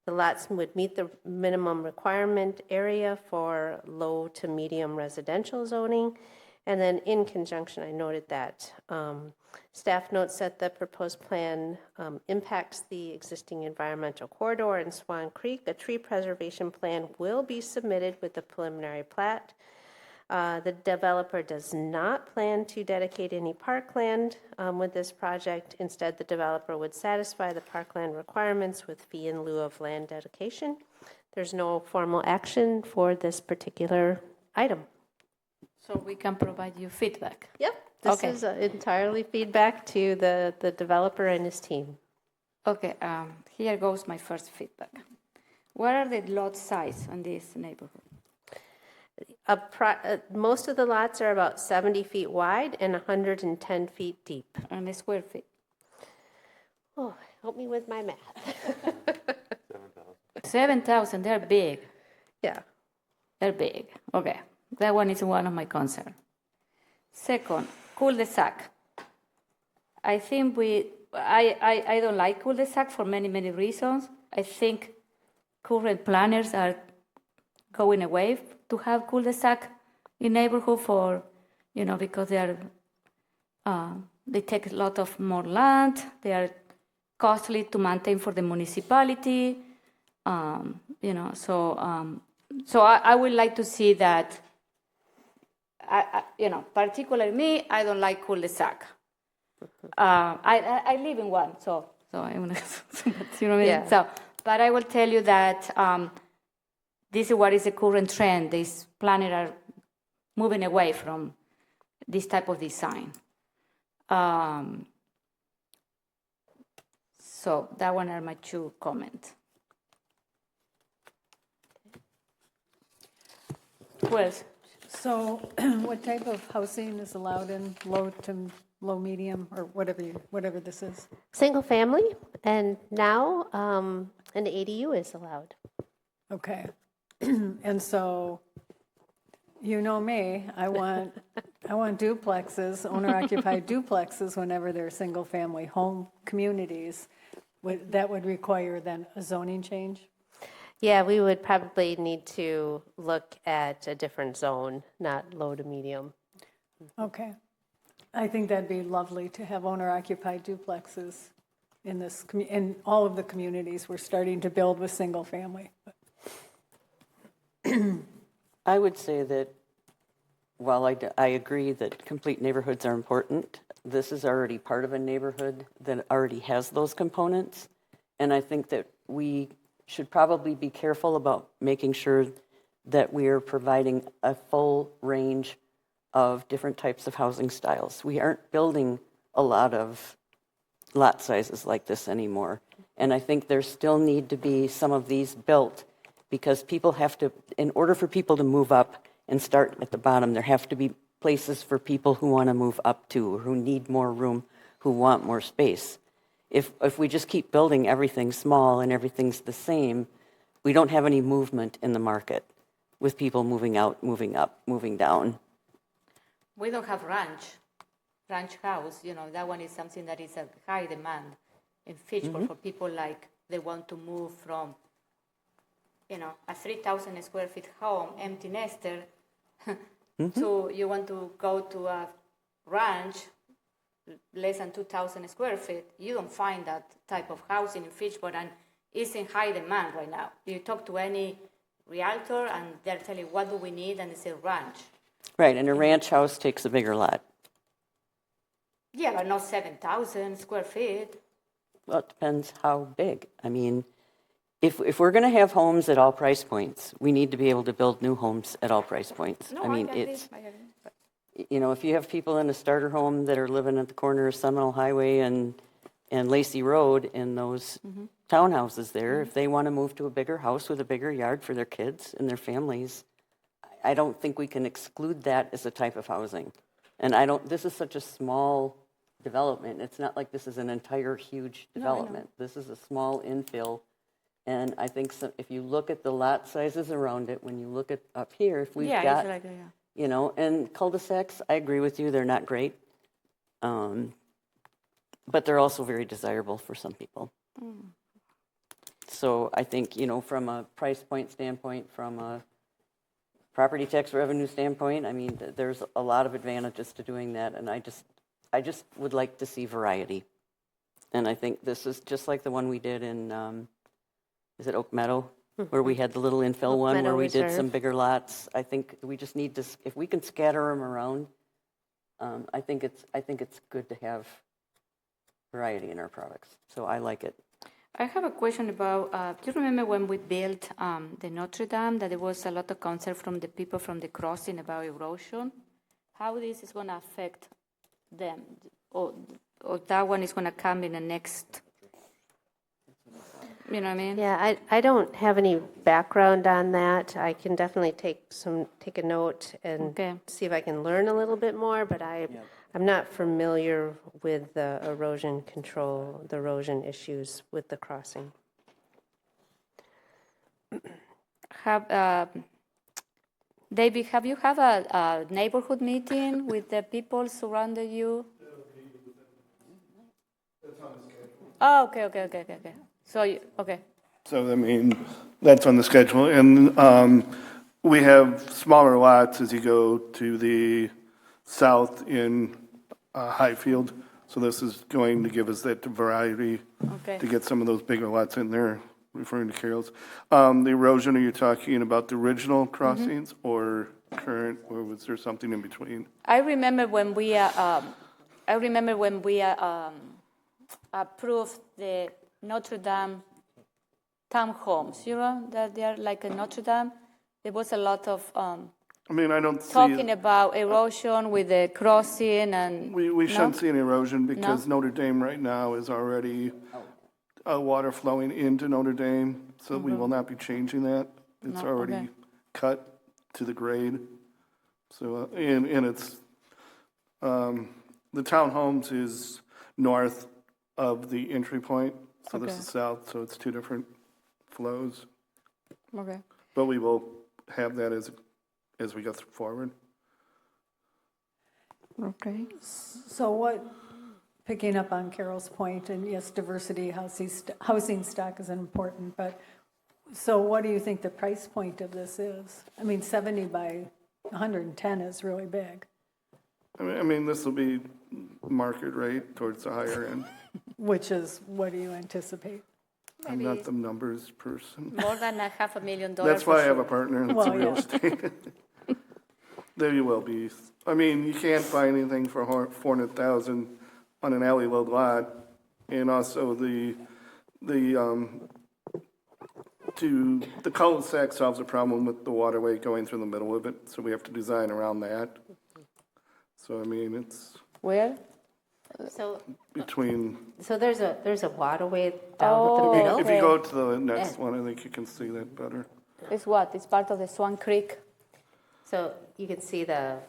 The lots would meet the minimum requirement area for low to medium residential zoning. And then in conjunction, I noted that staff notes that the proposed plan impacts the existing environmental corridor in Swan Creek. A tree preservation plan will be submitted with the preliminary plat. The developer does not plan to dedicate any parkland with this project. Instead, the developer would satisfy the parkland requirements with fee in lieu of land dedication. There's no formal action for this particular item. So we can provide you feedback. Yep, this is entirely feedback to the developer and his team. Okay, here goes my first feedback. What are the lot size in this neighborhood? Most of the lots are about 70 feet wide and 110 feet deep. And the square feet? Oh, help me with my math. 7,000, they're big. Yeah. They're big, okay. That one is one of my concerns. Second, cul-de-sac. I think I don't like cul-de-sac for many, many reasons. I think current planners are going away to have cul-de-sac in neighborhood for, because they take a lot of more land. They are costly to maintain for the municipality. So I would like to see that. Particularly me, I don't like cul-de-sac. I live in one, so I want to, you know what I mean? Yeah. So, but I will tell you that this is what is the current trend. These planners are moving away from this type of design. So that one are my two comments. Who else? So what type of housing is allowed in low to low medium or whatever this is? Single family, and now an ADU is allowed. Okay. And so, you know me, I want duplexes, owner-occupied duplexes whenever they're single-family home communities. That would require then a zoning change? Yeah, we would probably need to look at a different zone, not low to medium. Okay. I think that'd be lovely to have owner-occupied duplexes in all of the communities we're starting to build with single-family. I would say that while I agree that complete neighborhoods are important, this is already part of a neighborhood that already has those components. And I think that we should probably be careful about making sure that we are providing a full range of different types of housing styles. We aren't building a lot of lot sizes like this anymore. And I think there still need to be some of these built because people have to, in order for people to move up and start at the bottom, there have to be places for people who want to move up to, or who need more room, who want more space. If we just keep building everything small and everything's the same, we don't have any movement in the market with people moving out, moving up, moving down. We don't have ranch house. That one is something that is a high demand in Fitchburg for people like they want to move from, a 3,000 square feet home, empty nester, so you want to go to a ranch less than 2,000 square feet. You don't find that type of housing in Fitchburg, and it's in high demand right now. You talk to any realtor, and they're telling you, what do we need, and they say ranch. Right, and a ranch house takes a bigger lot. Yeah, but not 7,000 square feet. Well, it depends how big. I mean, if we're going to have homes at all price points, we need to be able to build new homes at all price points. No, I mean, I agree. if you have people in a starter home that are living at the corner of Seminole Highway and Lacey Road in those townhouses there, if they want to move to a bigger house with a bigger yard for their kids and their families, I don't think we can exclude that as a type of housing. And this is such a small development. It's not like this is an entire huge development. This is a small infill. And I think if you look at the lot sizes around it, when you look at up here, if we've got, and cul-de-sacs, I agree with you, they're not great. But they're also very desirable for some people. So I think, from a price point standpoint, from a property tax revenue standpoint, I mean, there's a lot of advantages to doing that. And I just would like to see variety. And I think this is just like the one we did in, is it Oak Meadow? Where we had the little infill one where we did some bigger lots. I think we just need to, if we can scatter them around, I think it's good to have variety in our products. So I like it. I have a question about, do you remember when we built the Notre Dame, that there was a lot of concern from the people from the crossing about erosion? How this is going to affect them? Or that one is going to come in the next, you know what I mean? Yeah, I don't have any background on that. I can definitely take a note and see if I can learn a little bit more, but I'm not familiar with the erosion control, the erosion issues with the crossing. David, have you had a neighborhood meeting with the people surrounding you? Oh, okay. So, okay. So, I mean, that's on the schedule. And we have smaller lots as you go to the south in Highfield. So this is going to give us that variety to get some of those bigger lots in there, referring to Carol's. The erosion, are you talking about the original crossings or current, or was there something in between? I remember when we approved the Notre Dame townhomes, you know, that they are like a Notre Dame. There was a lot of I mean, I don't talking about erosion with the crossing and... We shouldn't see any erosion because Notre Dame right now is already water flowing into Notre Dame, so we will not be changing that. It's already cut to the grade. So, and it's, the townhomes is north of the entry point, so this is south, so it's two different flows. Okay. But we will have that as we go forward. Okay. So picking up on Carol's point, and yes, diversity, housing stock is important, but so what do you think the price point of this is? I mean, 70 by 110 is really big. I mean, this will be market rate towards the higher end. Which is, what do you anticipate? I'm not the numbers person. More than $500,000. That's why I have a partner that's real estate. There you will be. I mean, you can't buy anything for $400,000 on an alley load lot, and also the cul-de-sac solves a problem with the waterway going through the middle of it, so we have to design around that. So I mean, it's where? So between. So there's a waterway down the middle. If you go to the next one, I think you can see that better. It's what? It's part of the Swan Creek. So you can see the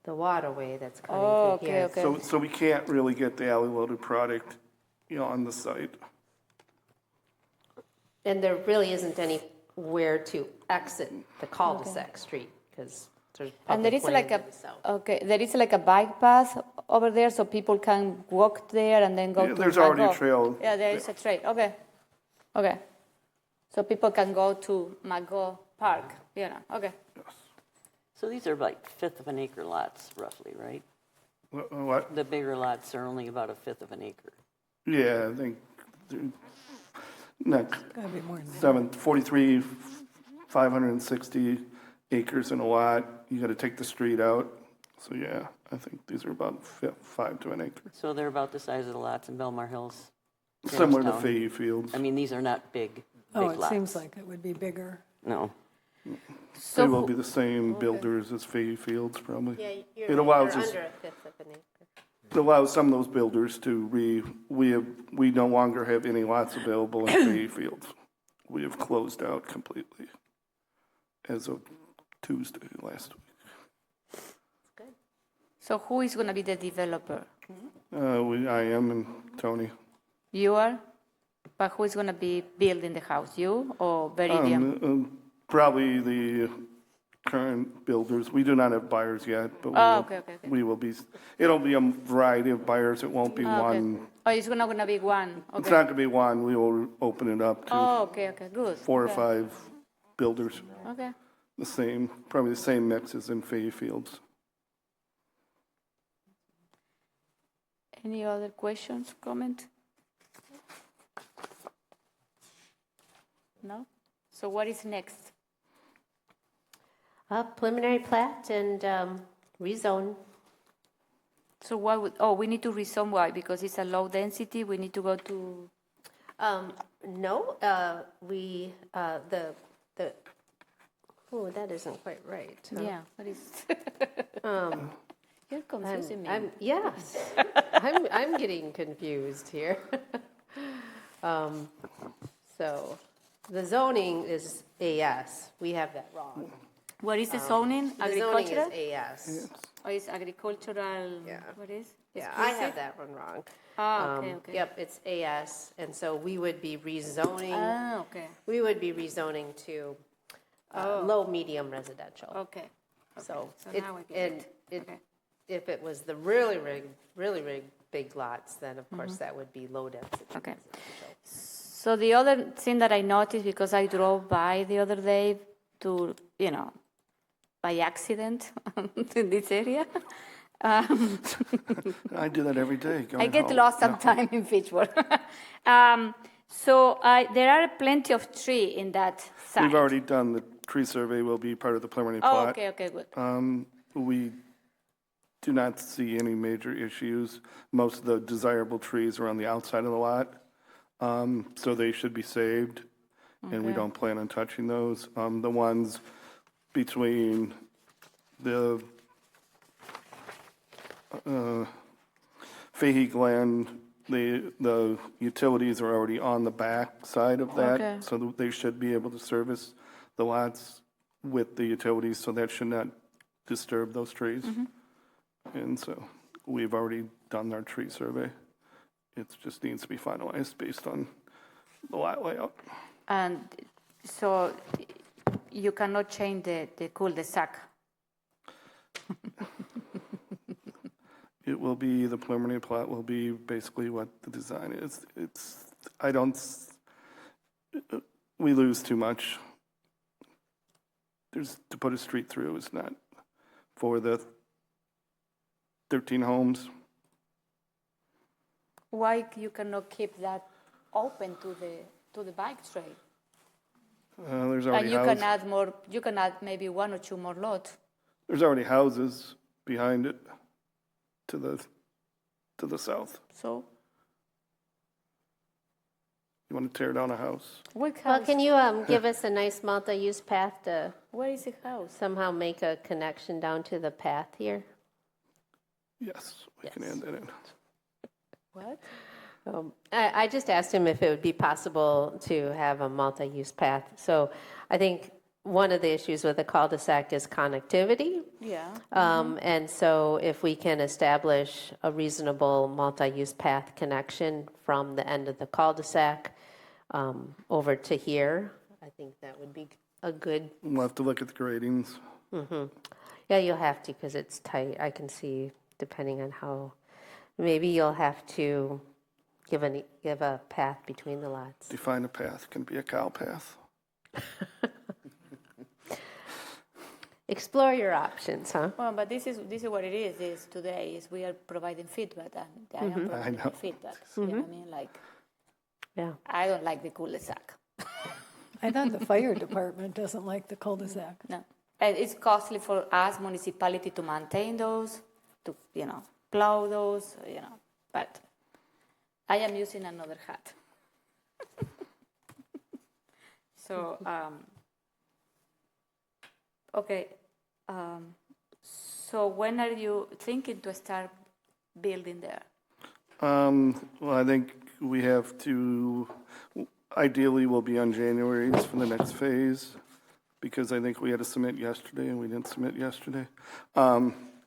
the waterway that's cutting Oh, through here. okay. So we can't really get the alley loaded product, on the site. And there really isn't anywhere to exit the cul-de-sac street, because there's And there public is like land a, to the south. okay, there is like a bike path over there so people can walk there and then go Yeah, to there's already a Mago. trail. Yeah, there is a trail. Okay. So people can go to Mago Park, okay. So these are like fifth of an acre lots roughly, right? What? The bigger lots are only about a fifth of an acre. Yeah, I think, not, Gotta be more than that. 43, 560 acres in a lot. You gotta take the street out. So yeah, I think these are about 5 to an acre. So they're about the size of the lots in Belmar Hills. Similar to Jamestown. Fahey Fields. I mean, these are not big It lots. seems like it would be bigger. No. They will be the same builders as Fahey Fields, probably. Yeah, It you're allows under us, a fifth of an acre. it allows some of those builders to we no longer have any lots available in Fahey Fields. We have closed out completely as of Tuesday last week. So who is going to be the developer? I am and Tony. You are? But who is going to be building the house, you or Veridian? Probably the current builders. We do not have buyers yet, but Okay. we will be. It'll be a variety of buyers. It won't be one. Oh, it's not going to be one. Okay. It's not going to be one. We will open it up to Okay, good. 4 or Okay. 5 builders. Okay. Probably the same mix as in Fahey Fields. Any other questions, comment? No? So what is next? Preliminary plat and rezone. So we need to rezone why? Because it's a low density, we need to go to... No, that isn't quite right. Yeah, what is... You're confusing me. Yes, I'm getting confused here. So the zoning is AS. We have that wrong. What is the zoning? The Agricultural? zoning is AS. Or is agricultural? Yeah. What is? Yeah, I have that one wrong. Okay. Yep, it's AS, and so we would be rezoning. Okay. We would be rezoning to low, medium residential. Okay. So now I get it. Okay. If it was the really big lots, then of course that would be low density. Okay. residential. So the other thing that I noticed, because I drove by the other day to, by accident in this area. I do that every day. I get home. lost sometime in Fitchburg. So there are plenty of tree in that site. We've already done the tree survey. Will be part of the preliminary plot. Okay, good. We do not see any major issues. Most of the desirable trees are on the outside of the lot, so they should be saved, and we don't plan on touching those. The ones between the Fahey Glen, the utilities are already on the back side of that, so they should be able to service the lots with the utilities, so that should not disturb those trees. And so we've already done our tree survey. It just needs to be finalized based on the lot layout. And so you cannot change the cul-de-sac. It will be, the preliminary plot will be basically what the design is. We lose too much. To put a street through is not for the 13 homes. Why you cannot keep that open to the bike trail? There's already And you houses. can add more. You can add maybe 1 or 2 more lots. There's already houses behind it to the south. So You want to tear down a house? Well, can you give us a nice multi-use path to Where is the house? somehow make a connection down to the path here? Yes, we can add that in. What? I just asked him if it would be possible to have a multi-use path. So I think one of the issues with a cul-de-sac is connectivity. Yeah. And so if we can establish a reasonable multi-use path connection from the end of the cul-de-sac over to here, I think that would be a good. We'll have to look at the gradings. Yeah, you'll have to because it's tight. I can see depending on how, maybe you'll have to give a path between the lots. Define a path, can be a cow path. Explore your options, huh? Well, but this is what it is today, is we are providing feedback, and I am providing feedback. You know what I mean? Like, yeah. I don't like the cul-de-sac. I thought the fire department doesn't like the cul-de-sac. No. And it's costly for us, municipality, to maintain those, to, plow those, but I am using another hat. So, okay. So when are you thinking to start building there? Well, I think we have to, ideally we'll be on January's for the next phase, because I think we had to submit yesterday and we didn't submit yesterday.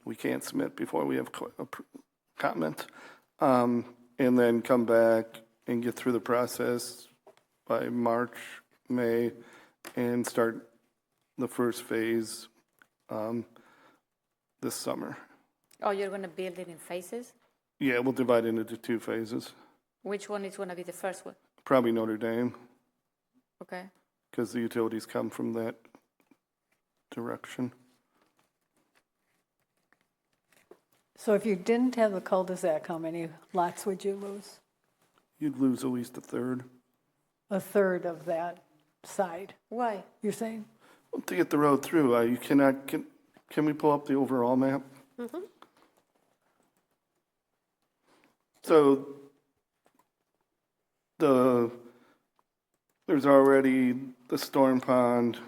We can't submit before we have comment. And then come back and get through the process by March, May, and start the first phase this summer. Oh, you're going to build it in phases? Yeah, we'll divide it into 2 phases. Which one is going to be the first one? Probably Notre Dame, Okay. because the utilities come from that direction. So if you didn't have the cul-de-sac, how many lots would you lose? You'd lose at least a third. A third of that side, Why? you're saying? Well, to get the road through, you cannot, can we pull up the overall map? So there's already the storm pond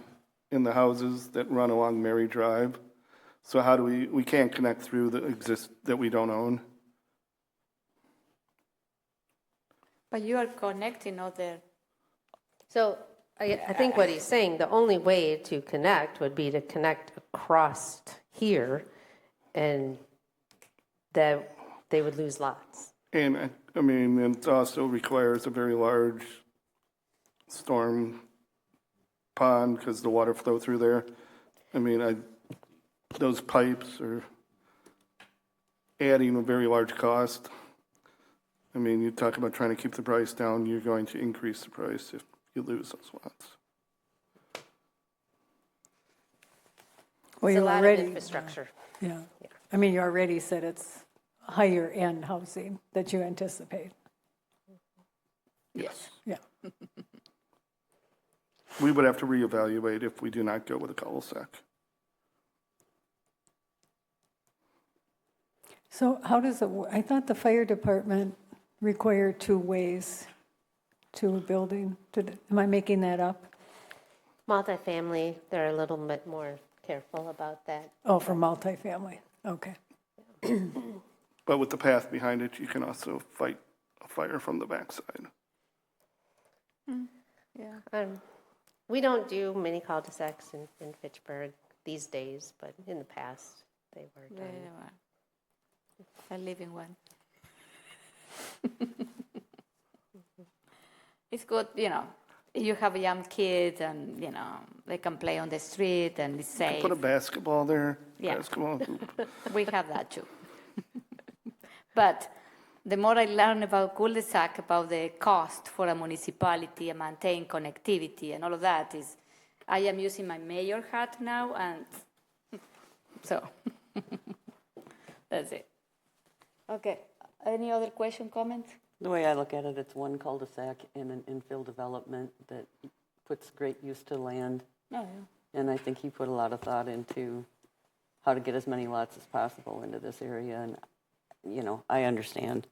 in the houses that run along Mary Drive. So how do we can't connect through that we don't own. But you are connecting other. So I think what he's saying, the only way to connect would be to connect across here, and that they would lose lots. And I mean, it also requires a very large storm pond because the water flow through there. I mean, those pipes are adding a very large cost. I mean, you talk about trying to keep the price down, you're going to increase the price if you lose those lots. It's Well, a you lot already, of infrastructure. yeah. I mean, you already said it's higher end housing that you anticipate. Yes. Yeah. We would have to reevaluate if we do not go with a cul-de-sac. So how does it work? I thought the fire department required 2 ways to a building. Am I making that up? Multifamily, they're a little bit more careful about that. Oh, for multifamily, okay. But with the path behind it, you can also fight a fire from the backside. Yeah. We don't do many cul-de-sacs in Fitchburg these days, but in the past they were done. They were. I live in one. It's good, you have young kids and, they can play on the street and it's You safe. can put a basketball there. Yeah. Basketball hoop. We have that too. But the more I learn about cul-de-sac, about the cost for a municipality and maintain connectivity and all of that, I am using my mayor hat now, and so that's it. Okay. Any other question, comment? The way I look at it, it's one cul-de-sac in an infill development that puts great use to land. Oh, yeah. And I think he put a lot of thought into how to get as many lots as possible into this area. And, I understand.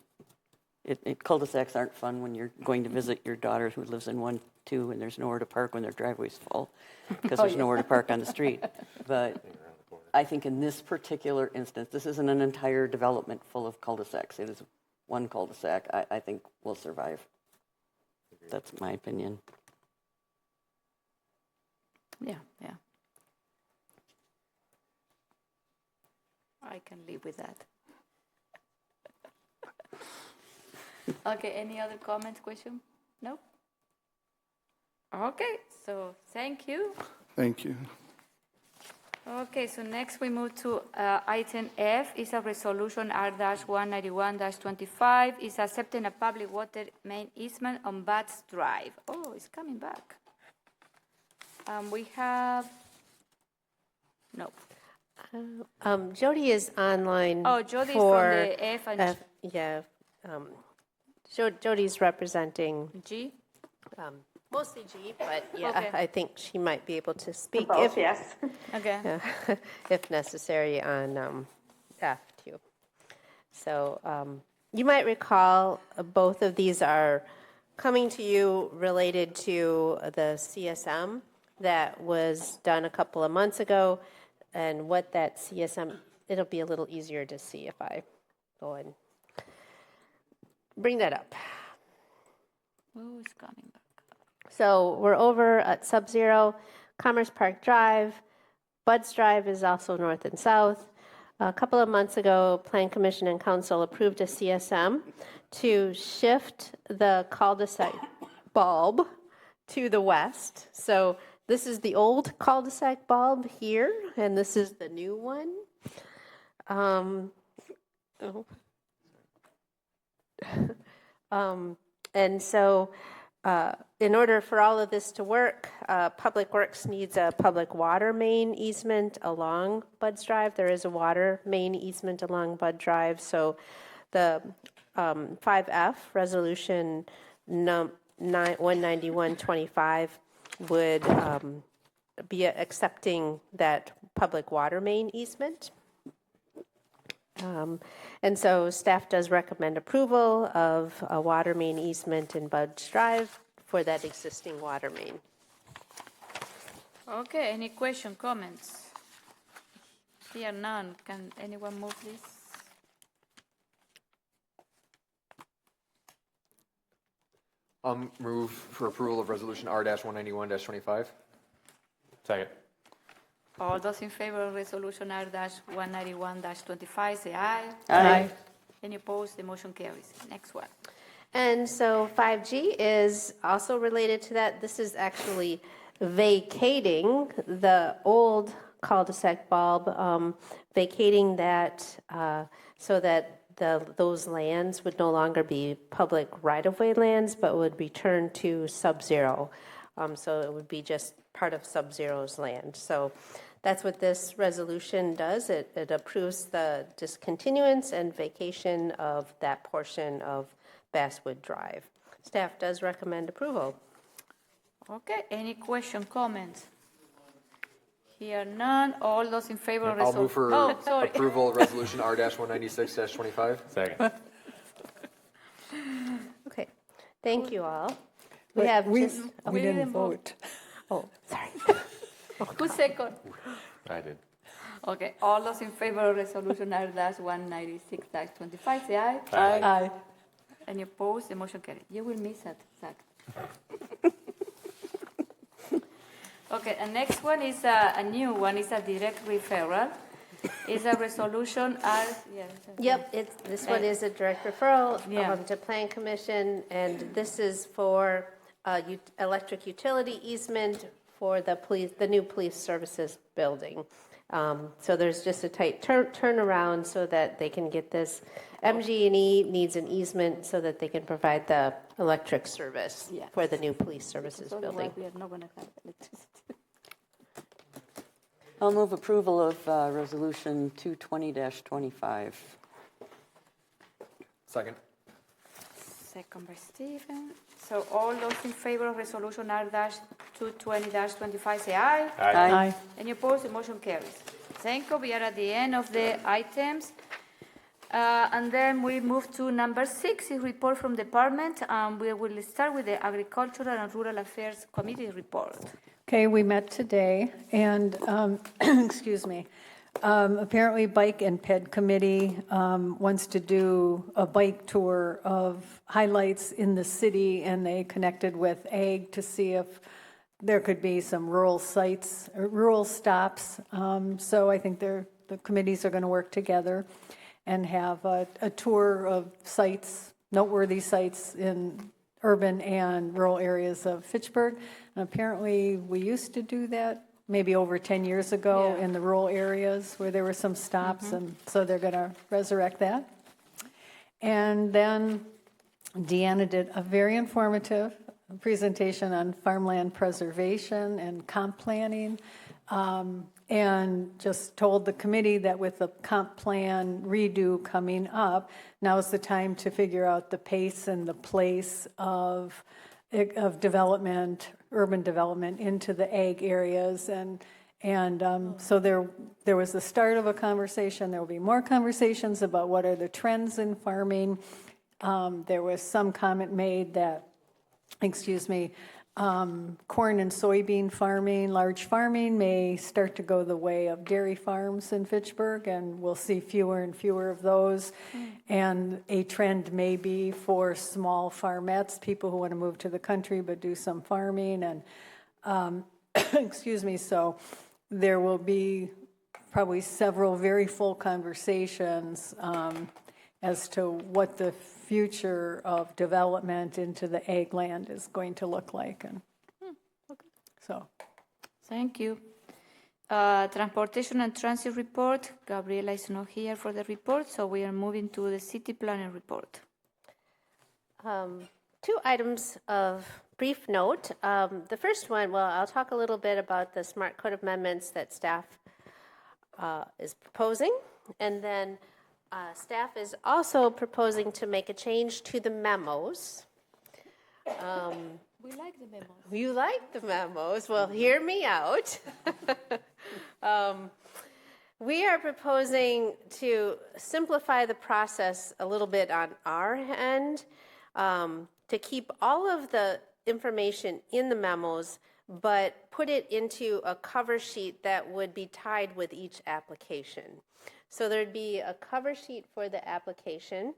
Cul-de-sacs aren't fun when you're going to visit your daughter who lives in one, too, and there's nowhere to park when their driveway's full because there's nowhere to park on the street. But I think in this particular instance, this isn't an entire development full of cul-de-sacs. It is one cul-de-sac. I think will survive. That's my opinion. Yeah, yeah. I can live with that. Okay, any other comments, question? No? Okay, so thank you. Thank you. Okay, so next we move to item F. Is a resolution R-191-25. Is accepting a public water main easement on Bats Drive. Oh, it's coming back. We have, no. Jody is online. Oh, Jody is for from the F and yeah. Jody's representing G. Mostly G, but yeah, Okay. I think she might be able to speak Both, yes. Okay. if necessary on F too. So you might recall both of these are coming to you related to the CSM that was done a couple of months ago, and what that CSM, it'll be a little easier to see if I go and bring that up. Oh, it's coming back. So we're over at Sub-Zero, Commerce Park Drive. Buds Drive is also north and south. A couple of months ago, Plan Commission and Council approved a CSM to shift the cul-de-sac bulb to the west. So this is the old cul-de-sac bulb here, and this is the new one. And so in order for all of this to work, Public Works needs a public water main easement along Buds Drive. There is a water main easement along Bud Drive. So the 5F resolution 19125 would be accepting that public water main easement. And so staff does recommend approval of a water main easement in Budge Drive for that existing water main. Okay, any question, comments? Here none. Can anyone move, please? Move for approval of resolution R-191-25. Second. All those in favor of resolution R-191-25, say aye. Aye. Any opposed? The motion carries. Next one. And so 5G is also related to that. This is actually vacating the old cul-de-sac bulb, vacating that so that those lands would no longer be public right-of-way lands, but would return to Sub-Zero. So it would be just part of Sub-Zero's land. So that's what this resolution does. It approves the discontinuance and vacation of that portion of Basswood Drive. Staff does recommend approval. Okay, any question, comments? Here none. All those in favor of I'll move for sorry. approval of resolution R-196-25. Second. Okay, thank you all. We we didn't vote. Oh, sorry. Who's second? I did. Okay, all those in favor of resolution R-196-25, say aye. Aye. Any opposed? The motion carries. You will miss it, Zach. Okay, and next one is a new one. It's a direct referral. It's a resolution Yep, this one is a direct referral Yeah. to Plan Commission, and this is for electric utility easement for the new police services building. So there's just a tight turnaround so that they can get this. MG&E needs an easement so that they can provide the electric service for the new police services building. We are not going to have electricity. I'll move approval of resolution 220-25. Second. Second by Stephen. So all those in favor of resolution R-220-25, say aye. Aye. Any opposed? The motion carries. Thank you. We are at the end of the items. And then we move to number 6, is report from department. We will start with the Agricultural and Rural Affairs Committee report. Okay, we met today, and, excuse me, apparently Bike and Ped Committee wants to do a bike tour of highlights in the city, and they connected with AG to see if there could be some rural sites, rural stops. So I think the committees are going to work together and have a tour of sites, noteworthy sites in urban and rural areas of Fitchburg. And apparently, we used to do that maybe over 10 years ago in the rural areas where there were some stops, and so they're going to resurrect that. And then Deanna did a very informative presentation on farmland preservation and comp planning, and just told the committee that with the comp plan redo coming up, now is the time to figure out the pace and the place of development, urban development into the ag areas. And so there was the start of a conversation. There will be more conversations about what are the trends in farming. There was some comment made that, corn and soybean farming, large farming may start to go the way of dairy farms in Fitchburg, and we'll see fewer and fewer of those. And a trend may be for small farmettes, people who want to move to the country but do some farming. And so there will be probably several very full conversations as to what the future of development into the ag land is going to look like. And so, thank you. Transportation and transit report. Gabriela is not here for the report, so we are moving to the city planning report. 2 items of brief note. The first one, well, I'll talk a little bit about the smart code amendments that staff is proposing, and then staff is also proposing to make a change to the memos. We like the memos. You like the memos? Well, hear me out. We are proposing to simplify the process a little bit on our end, to keep all of the information in the memos, but put it into a cover sheet that would be tied with each application. So there'd be a cover sheet for the application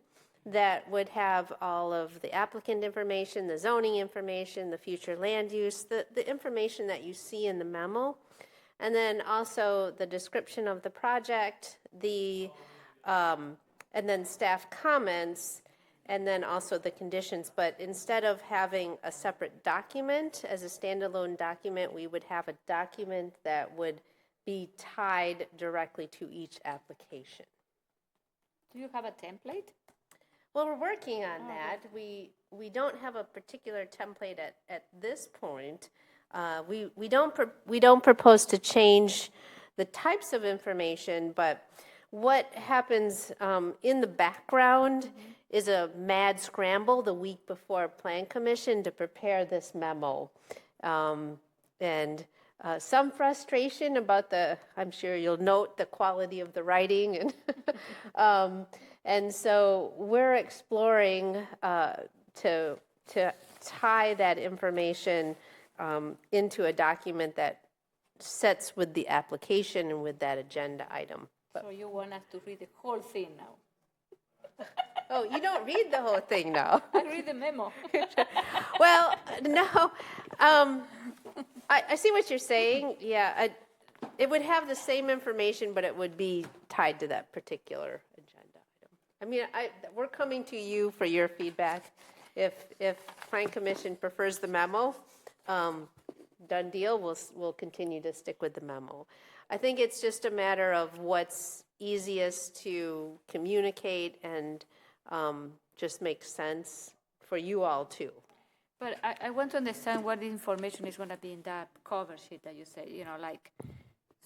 that would have all of the applicant information, the zoning information, the future land use, the information that you see in the memo, and then also the description of the project, and then staff comments, and then also the conditions. But instead of having a separate document as a standalone document, we would have a document that would be tied directly to each application. Do you have a template? Well, we're working on that. We don't have a particular template at this point. We don't propose to change the types of information, but what happens in the background is a mad scramble the week before Plan Commission to prepare this memo, and some frustration about I'm sure you'll note the quality of the writing, and so we're exploring to tie that information into a document that sets with the application and with that agenda item. So you want us to read the whole thing now? Oh, you don't read the whole thing now. I read the memo. Well, no. I see what you're saying. Yeah, it would have the same information, but it would be tied to that particular agenda item. I mean, we're coming to you for your feedback. If Plan Commission prefers the memo, done deal. We'll continue to stick with the memo. I think it's just a matter of what's easiest to communicate and just makes sense for you all too. But I want to understand what information is going to be in that cover sheet that you said,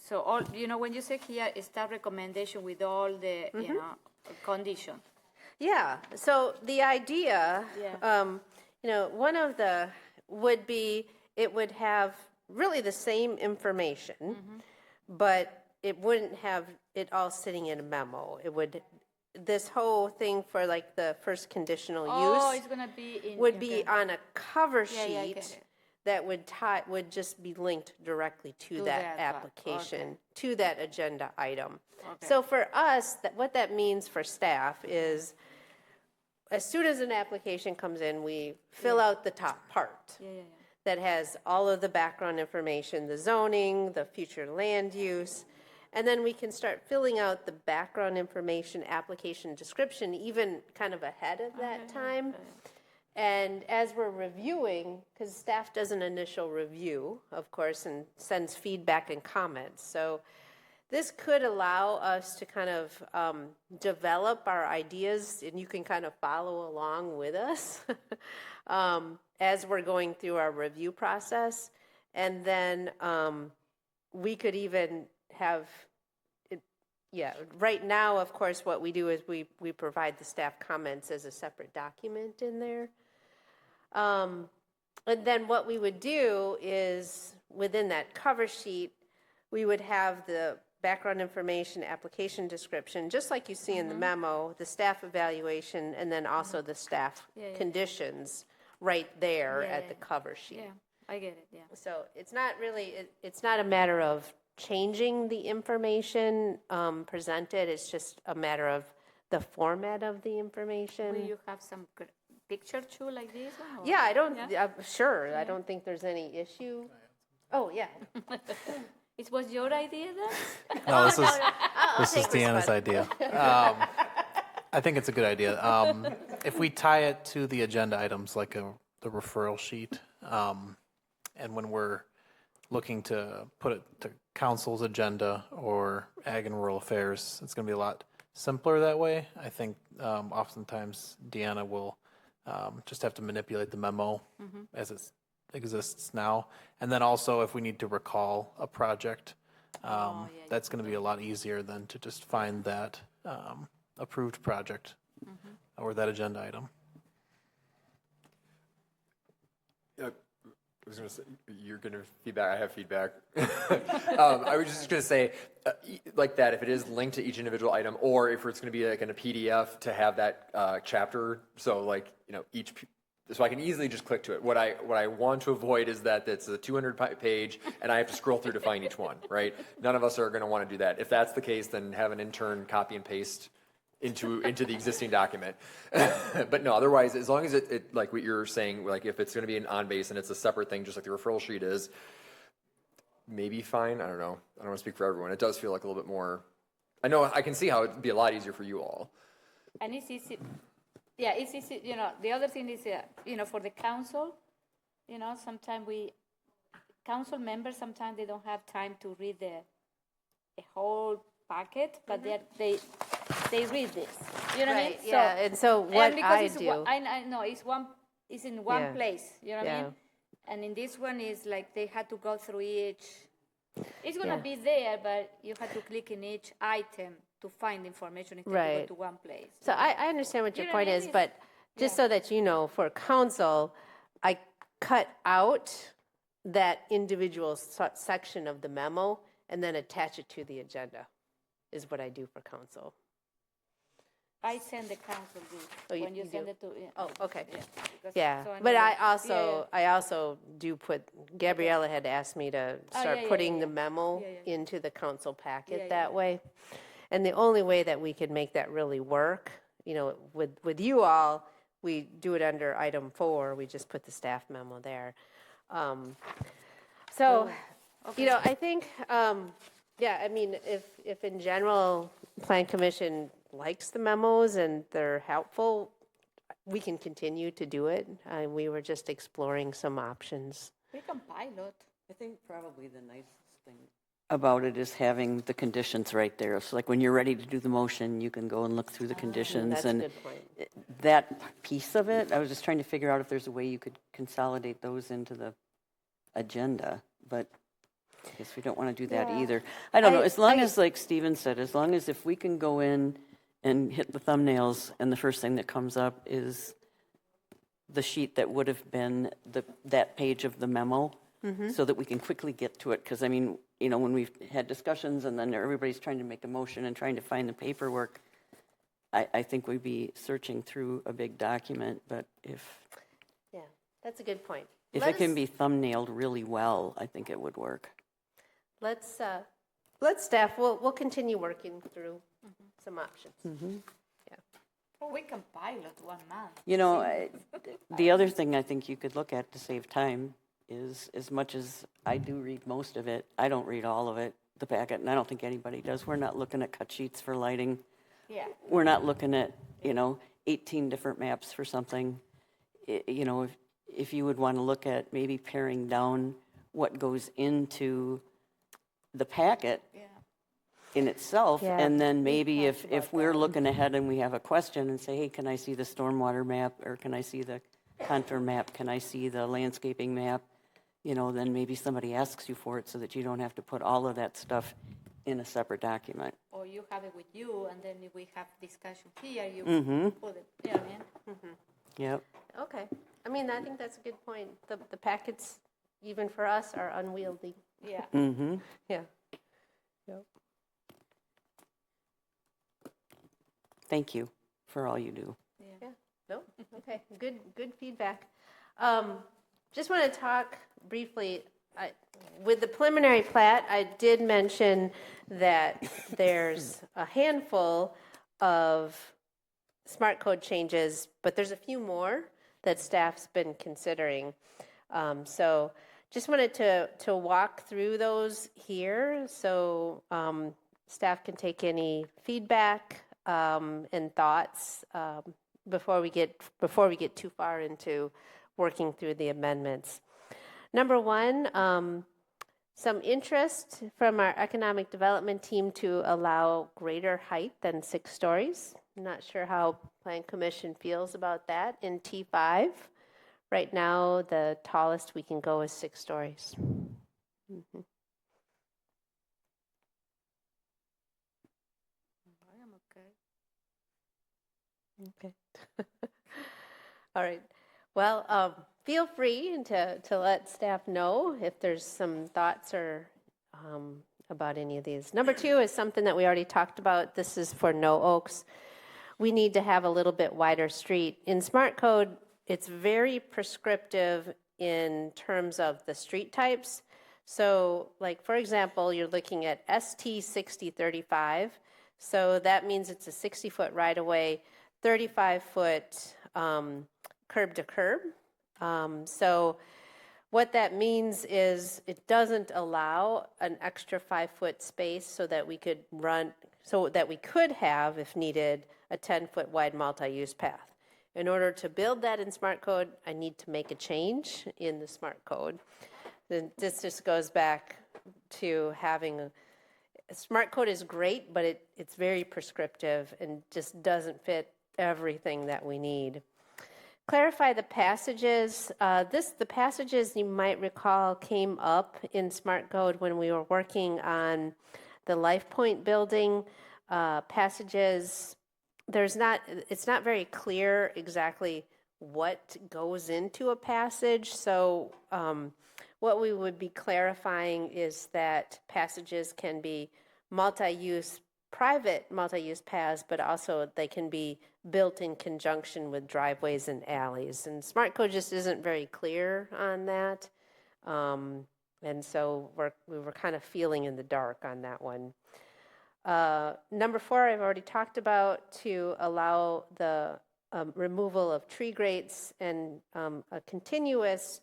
so all, when you say here, staff recommendation with all the, conditions. Yeah, so the idea, one of the would be, it would have really the same information, but it wouldn't have it all sitting in a memo. It would, this whole thing for like the first conditional use it's gonna be would be on a cover sheet that would just be linked directly to that application, to that agenda item. Okay. So for us, what that means for staff is, as soon as an application comes in, we fill out the top part. that has all of the background information, the zoning, the future land use, and then we can start filling out the background information, application description, even kind of ahead of that time. And as we're reviewing, because staff does an initial review, of course, and sends feedback and comments. So this could allow us to kind of develop our ideas, and you can kind of follow along with us as we're going through our review process. And then we could even have, right now, of course, what we do is we provide the staff comments as a separate document in there. And then what we would do is within that cover sheet, we would have the background information, application description, just like you see in the memo, the staff evaluation, and then also the staff conditions right there at the cover sheet. Yeah, I get it, yeah. So it's not really, it's not a matter of changing the information presented, it's just a matter of the format of the information. Will you have some picture too, like this one? Or? Yeah, I don't, sure, I don't think there's any issue. Oh, yeah. It was your idea then? No, this I'll is Deanna's idea. I think it's a good idea. If we tie it to the agenda items like the referral sheet, and when we're looking to put it to council's agenda or ag and rural affairs, it's going to be a lot simpler that way. I think oftentimes Deanna will just have to manipulate the memo as it exists now. And then also if we need to recall a project, that's going to be a lot easier than to just find that approved project or that agenda item. I was going to say, you're going to feedback, I have feedback. I was just going to say, like that, if it is linked to each individual item, or if it's going to be like in a PDF to have that chapter, so like, so I can easily just click to it. What I want to avoid is that it's a 200-page, and I have to scroll through to find each one, right? None of us are going to want to do that. If that's the case, then have an intern copy and paste into the existing document. But no, otherwise, as long as it like what you're saying, like if it's going to be an on-base and it's a separate thing, just like the referral sheet is, maybe fine. I don't know. I don't want to speak for everyone. It does feel like a little bit more. I know I can see how it'd be a lot easier for you all. And it's easy. Yeah, it's easy. The other thing is, for the council, sometimes council members, sometimes they don't have time to read the whole packet, but they read this. You know what I mean? Yeah, and so what I do. I know it's in one place. You know what I mean? And in this one is like they had to go through each. It's gonna be there, but you have to click in each item to find information instead of go to one place. So I understand what your point is, but just so that you know, for council, I cut out that individual section of the memo and then attach it to the agenda, is what I do for council. I send the council this when you send it to. Oh, okay. Yeah, but I also do put. Gabriella had asked me to start putting the memo into the council packet that way, and the only way that we could make that really work, with you all, we do it under item 4. We just put the staff memo there. I think. I mean, if in general, Plan Commission likes the memos and they're helpful, we can continue to do it. We were just exploring some options. We can pilot. I think probably the nicest thing about it is having the conditions right there. So like when you're ready to do the motion, you can go and look through the conditions. That's and a good point. That piece of it, I was just trying to figure out if there's a way you could consolidate those into the agenda, but I guess we don't want to do that either. I don't know, as long as, like Steven said, as long as if we can go in and hit the thumbnails and the first thing that comes up is the sheet that would have been that page of the memo, so that we can quickly get to it. Because, I mean, when we've had discussions and then everybody's trying to make a motion and trying to find the paperwork, I think we'd be searching through a big document. But if... Yeah, that's a good point. If it can be thumbnailed really well, I think it would work. Let's staff, we'll continue working through some options. Well, we can pilot 1 month. The other thing I think you could look at to save time is, as much as I do read most of it, I don't read all of it, the packet, and I don't think anybody does. We're not looking at cut sheets for lighting. Yeah. We're not looking at, 18 different maps for something. If you would want to look at maybe paring down what goes into the packet in itself, Yeah. and then maybe if we're looking ahead and we have a question and say, hey, can I see the stormwater map, or can I see the contour map, can I see the landscaping map, then maybe somebody asks you for it so that you don't have to put all of that stuff in a separate document. Or you have it with you, and then if we have discussion here, you Mhm. put it, you know what I mean? Yep. Okay. I mean, I think that's a good point. The packets, even for us, are unwieldy. Yeah. Mm-hmm. Yeah. Yep. Thank you for all you do. Yeah. No. Okay. Good feedback. Just want to talk briefly. With the preliminary plat, I did mention that there's a handful of smart code changes, but there's a few more that staff's been considering. So just wanted to walk through those here, so staff can take any feedback and thoughts before we get too far into working through the amendments. Number one, some interest from our economic development team to allow greater height than 6 stories. I'm not sure how Plan Commission feels about that in T5. Right now, the tallest we can go is 6 stories. Mm-hmm. I am okay. Okay. All right. Well, feel free to let staff know if there's some thoughts or about any of these. Number 2 is something that we already talked about. This is for No Oaks. We need to have a little bit wider street. In Smart Code, it's very prescriptive in terms of the street types. So, like, for example, you're looking at ST 6035. So that means it's a 60-foot right-of-way, 35-foot curb to curb. So what that means is it doesn't allow an extra 5-foot space so that we could have, if needed, a 10-foot wide multi-use path. In order to build that in Smart Code, I need to make a change in the Smart Code. Then this just goes back to having Smart Code is great, but it's very prescriptive and just doesn't fit everything that we need. Clarify the passages. The passages, you might recall, came up in Smart Code when we were working on the LifePoint building. Passages, it's not very clear exactly what goes into a passage. So what we would be clarifying is that passages can be private multi-use paths, but also they can be built in conjunction with driveways and alleys. And Smart Code just isn't very clear on that. And so we were kind of feeling in the dark on that one. Number 4, I've already talked about, to allow the removal of tree grates and a continuous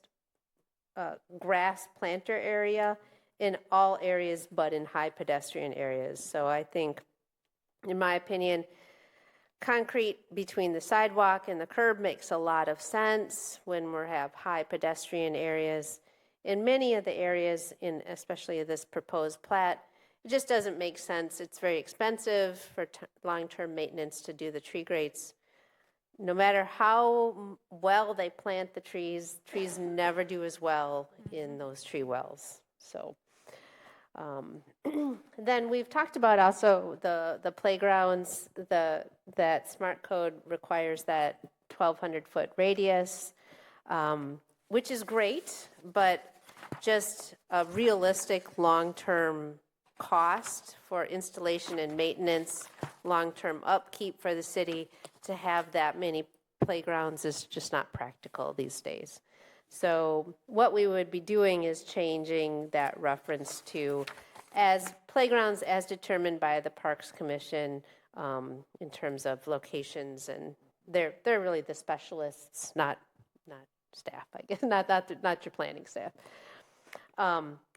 grass planter area in all areas but in high pedestrian areas. So I think, in my opinion, concrete between the sidewalk and the curb makes a lot of sense when we have high pedestrian areas. In many of the areas, especially this proposed plat, it just doesn't make sense. It's very expensive for long-term maintenance to do the tree grates. No matter how well they plant the trees never do as well in those tree wells. So then we've talked about also the playgrounds. That Smart Code requires that 1,200-foot radius, which is great, but just a realistic long-term cost for installation and maintenance, long-term upkeep for the city to have that many playgrounds is just not practical these days. So what we would be doing is changing that reference to as playgrounds as determined by the Parks Commission in terms of locations, and they're really the specialists, not staff, I guess, not your planning staff.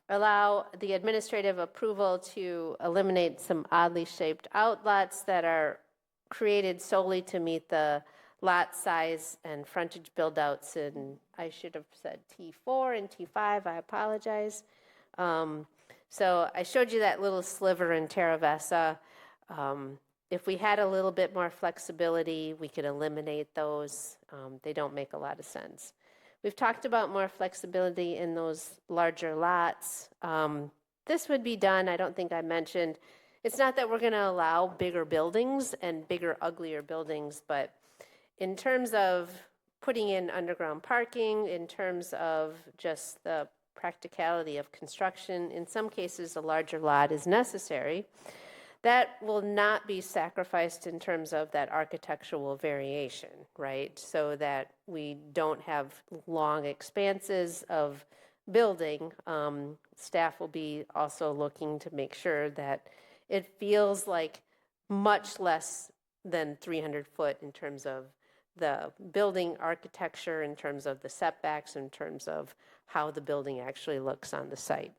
Allow the administrative approval to eliminate some oddly shaped outlots that are created solely to meet the lot size and frontage build-outs, and I should have said T4 and T5, I apologize. So I showed you that little sliver in Terra Vesa. If we had a little bit more flexibility, we could eliminate those. They don't make a lot of sense. We've talked about more flexibility in those larger lots. This would be done, I don't think I mentioned, it's not that we're going to allow bigger buildings and bigger, uglier buildings, but in terms of putting in underground parking, in terms of just the practicality of construction, in some cases a larger lot is necessary. That will not be sacrificed in terms of that architectural variation, right? So that we don't have long expanses of building. Staff will be also looking to make sure that it feels like much less than 300 foot in terms of the building architecture, in terms of the setbacks, in terms of how the building actually looks on the site.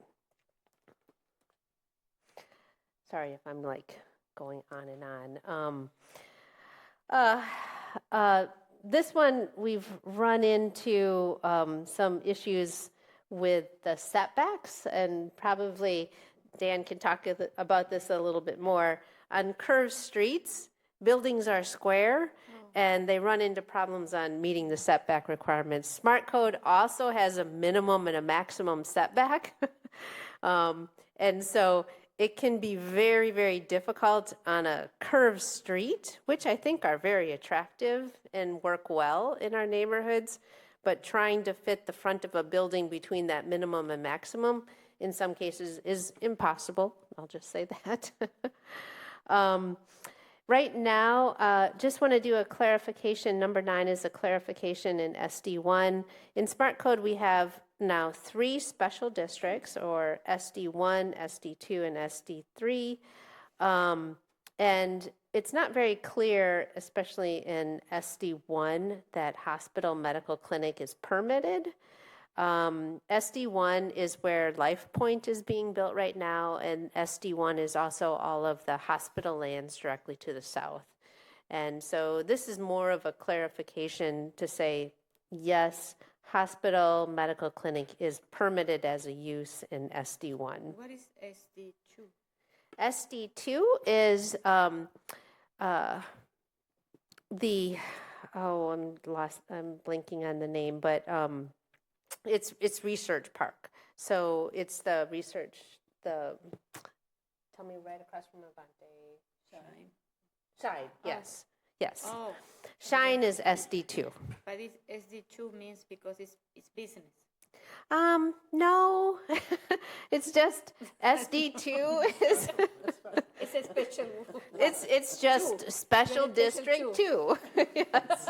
Sorry if I'm like going on and on. This one, we've run into some issues with the setbacks, and probably Dan can talk about this a little bit more. On curved streets, buildings are square, and they run into problems on meeting the setback requirements. Smart Code also has a minimum and a maximum setback. And so it can be very, very difficult on a curved street, which I think are very attractive and work well in our neighborhoods, but trying to fit the front of a building between that minimum and maximum in some cases is impossible. I'll just say that. Right now, just want to do a clarification. Number 9 is a clarification in SD1. In Smart Code, we have now 3 special districts, or SD1, SD2, and SD3. And it's not very clear, especially in SD1, that hospital medical clinic is permitted. SD1 is where Life Point is being built right now, and SD1 is also all of the hospital lands directly to the south. And so this is more of a clarification to say, yes, hospital medical clinic is permitted as a use in SD1. What is SD2? SD2 is I'm blanking on the name, but it's Research Park. So it's the research, tell me right across from Avante. Shine, yes. Yes. Oh. Shine is SD2. But SD2 means because it's business. No, it's just SD2 is. It's a special. It's just special district 2. Yes.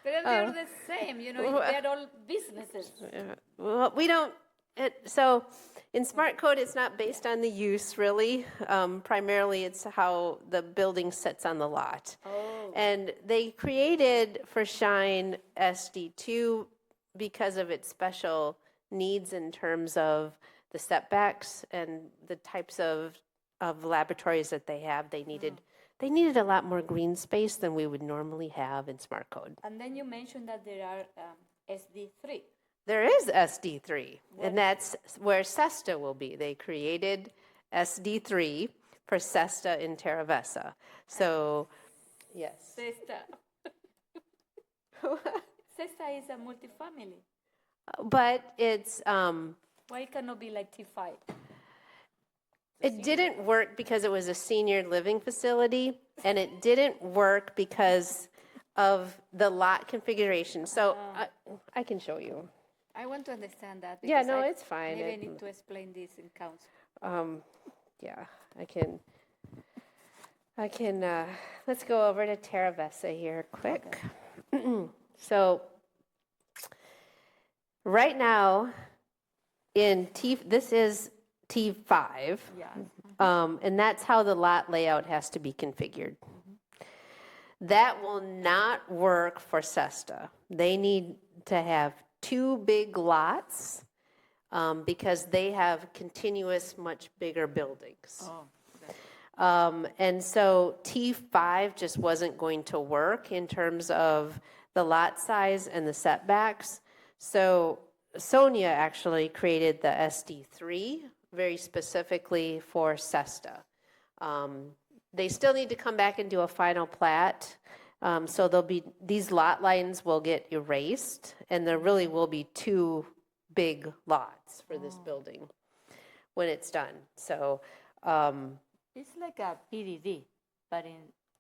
But they're the same, they're all businesses. Well, we don't. So in Smart Code, it's not based on the use, really. Primarily, it's how the building sits on the lot. Oh. And they created for Shine SD2 because of its special needs in terms of the setbacks and the types of laboratories that they have. They needed a lot more green space than we would normally have in Smart Code. And then you mentioned that there are SD3. There is SD3, and that's where SESTA will be. They created SD3 for SESTA in Terra Vesa. So, yes. SESTA. SESTA is a multifamily. But it's... Why cannot be like T5? It didn't work because it was a senior living facility, and it didn't work because of the lot configuration. So I can show you. I want to understand that. Yeah, no, it's fine. Maybe I need to explain this in council. Yeah, I can, let's go over to Terra Vesa here quick. Okay. So right now in this is T5, and that's how the lot layout has to be configured. That will not work for SESTA They need to have 2 big lots because they have continuous, much bigger buildings. And so T5 just wasn't going to work in terms of the lot size and the setbacks. So Sonia actually created the SD3 very specifically for SESTA. They still need to come back and do a final plat. So there'll be, these lot lines will get erased, and there really will be 2 big lots for this building when it's done. So it's like a PDD, but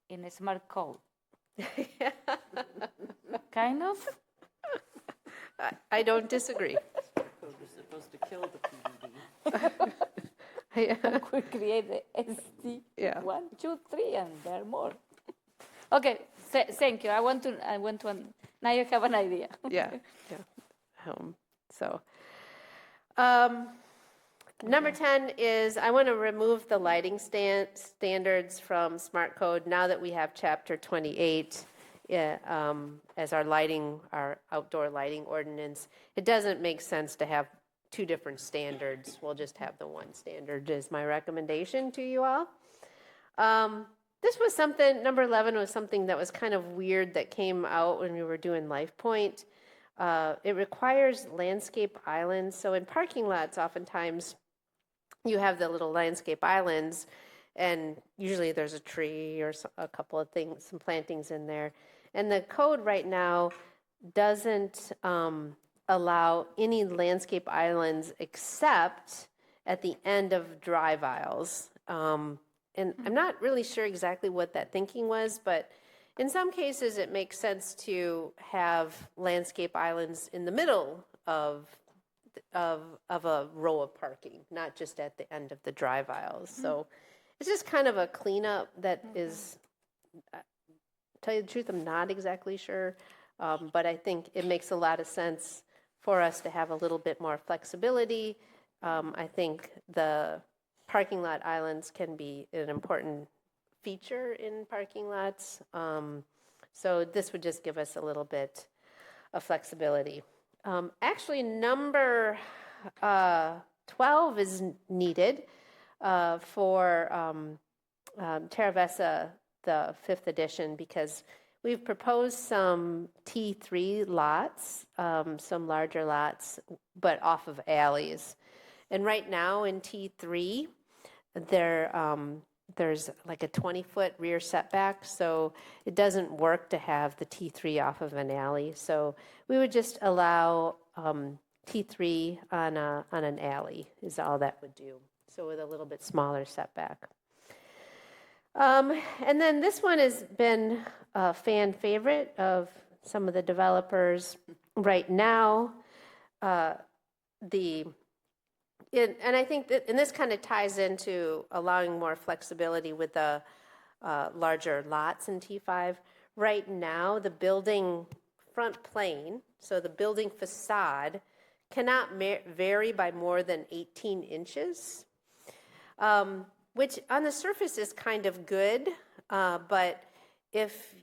in a smart code. Kind of. I don't disagree. Code was supposed to kill the PDD. We create the SD Yeah. 1, 2, 3, and there are more. Okay, thank you. I want to. Now you have an idea. Yeah. Number 10 is I want to remove the lighting standards from Smart Code now that we have Chapter 28 as our outdoor lighting ordinance. It doesn't make sense to have 2 different standards. We'll just have the one standard is my recommendation to you all. This was something, number 11 was something that was kind of weird that came out when we were doing LifePoint. It requires landscape islands. So in parking lots, oftentimes you have the little landscape islands, and usually there's a tree or a couple of things, some plantings in there. And the code right now doesn't allow any landscape islands except at the end of drive aisles. And I'm not really sure exactly what that thinking was, but in some cases it makes sense to have landscape islands in the middle of a row of parking, not just at the end of the drive aisles. So it's just kind of a cleanup that is, tell you the truth, I'm not exactly sure, but I think it makes a lot of sense for us to have a little bit more flexibility. I think the parking lot islands can be an important feature in parking lots. So this would just give us a little bit of flexibility. Actually, number 12 is needed for Terravesa, the 5th edition, because we've proposed some T3 lots, some larger lots, but off of alleys. And right now in T3, there's like a 20-foot rear setback, so it doesn't work to have the T3 off of an alley. So we would just allow T3 on an alley is all that would do. So with a little bit smaller setback. And then this one has been a fan favorite of some of the developers right now. And I think that, and this kind of ties into allowing more flexibility with the larger lots in T5. Right now, the building front plane, so the building facade, cannot vary by more than 18 inches, which on the surface is kind of good, but if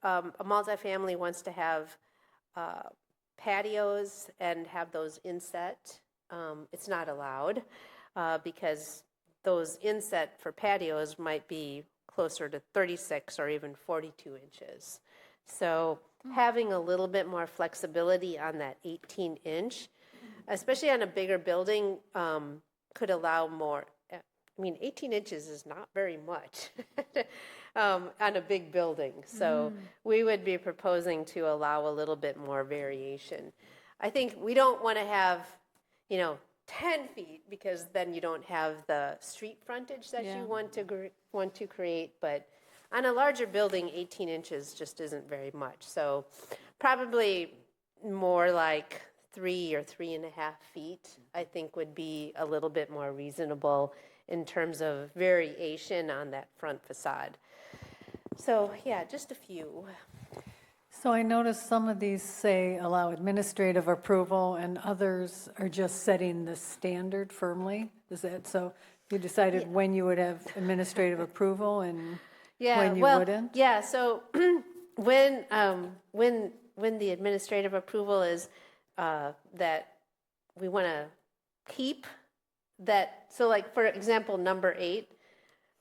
a multifamily wants to have patios and have those inset, it's not allowed because those inset for patios might be closer to 36 or even 42 inches. So having a little bit more flexibility on that 18-inch, especially on a bigger building, could allow more. I mean, 18 inches is not very much on a big building. So we would be proposing to allow a little bit more variation. I think we don't want to have 10 feet, because then you don't have the street frontage that you want to create. But on a larger building, 18 inches just isn't very much. So probably more like 3 or 3.5 feet, I think would be a little bit more reasonable in terms of variation on that front facade. So yeah, just a few. So I noticed some of these say allow administrative approval and others are just setting the standard firmly. Is that so? You decided when you would have administrative approval and when you wouldn't? Yeah, so when when the administrative approval is that we want to keep that. So like, for example, number 8,